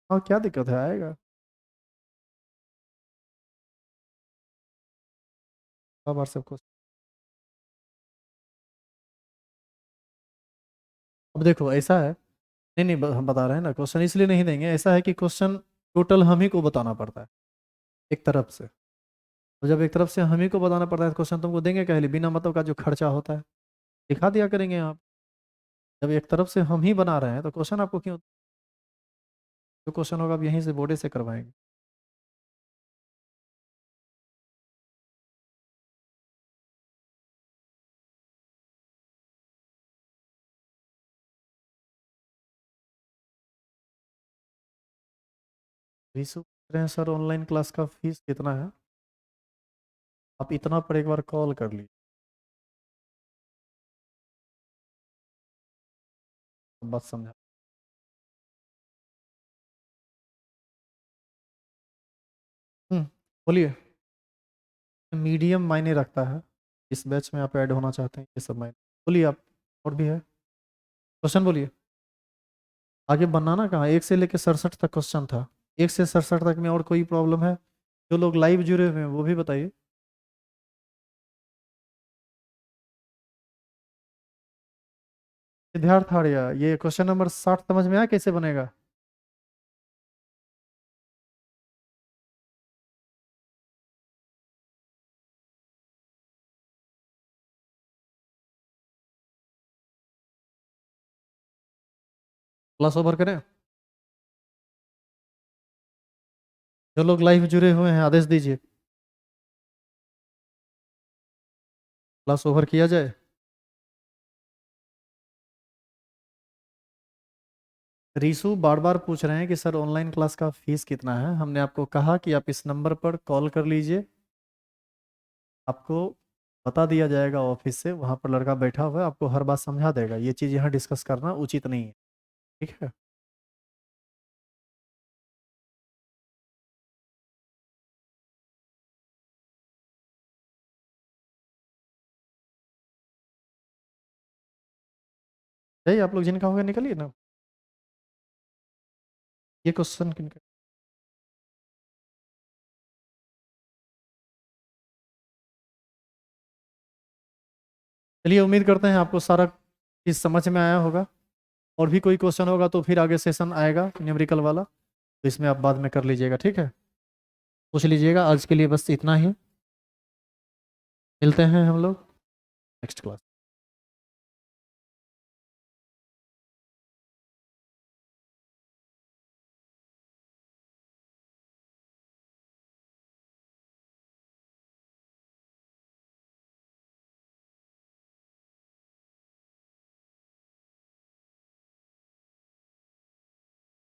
हाँ क्या दिक्कत है, आएगा। बार सबको। अब देखो ऐसा है, नहीं नहीं हम बता रहे हैं ना, क्वेश्चन इसलिए नहीं देंगे, ऐसा है कि क्वेश्चन टोटल हम ही को बताना पड़ता है एक तरफ से। तो जब एक तरफ से हम ही को बताना पड़ता है, क्वेश्चन तुमको देंगे क्या, बिना मतलब का जो खर्चा होता है दिखा दिया करेंगे आप। जब एक तरफ से हम ही बना रहे हैं तो क्वेश्चन आपको क्यों, जो क्वेश्चन होगा आप यहीं से बोर्डे से करवाएंगे। रीसु पूछ रहे हैं सर ऑनलाइन क्लास का फीस कितना है? आप इतना पर एक बार कॉल कर लीजिए, बात समझा। हम्म, बोलिए। मीडियम मायने रखता है, इस बैच में आप ऐड होना चाहते हैं, ये सब मायने। बोलिए आप, और भी है क्वेश्चन, बोलिए। आगे बनाना कहाँ, 1 से लेकर 67 तक क्वेश्चन था। 1 से 67 तक में और कोई प्रॉब्लम है? जो लोग लाइव जुड़े हुए हैं वो भी बताइए। सिद्धार्थ आर्या, ये क्वेश्चन नंबर 60 समझ में आया कैसे बनेगा? क्लास ओवर करें? जो लोग लाइव जुड़े हुए हैं आदेश दीजिए, क्लास ओवर किया जाए। रीशु बार बार पूछ रहे हैं कि सर ऑनलाइन क्लास का फीस कितना है। हमने आपको कहा कि आप इस नंबर पर कॉल कर लीजिए, आपको बता दिया जाएगा ऑफिस से, वहाँ पर लड़का बैठा हुआ है, आपको हर बात समझा देगा। ये चीज़ यहाँ डिस्कस करना उचित नहीं है, ठीक है? चाहिए आप लोग जिनका होगा निकलिए ना। ये क्वेश्चन किनका? चलिए, उम्मीद करते हैं आपको सारा चीज़ समझ में आया होगा। और भी कोई क्वेश्चन होगा तो फिर आगे सेशन आएगा न्यूमेरिकल वाला, तो इसमें आप बाद में कर लीजिएगा, ठीक है? पूछ लीजिएगा। आज के लिए बस इतना ही, मिलते हैं हम लोग नेक्स्ट क्लास।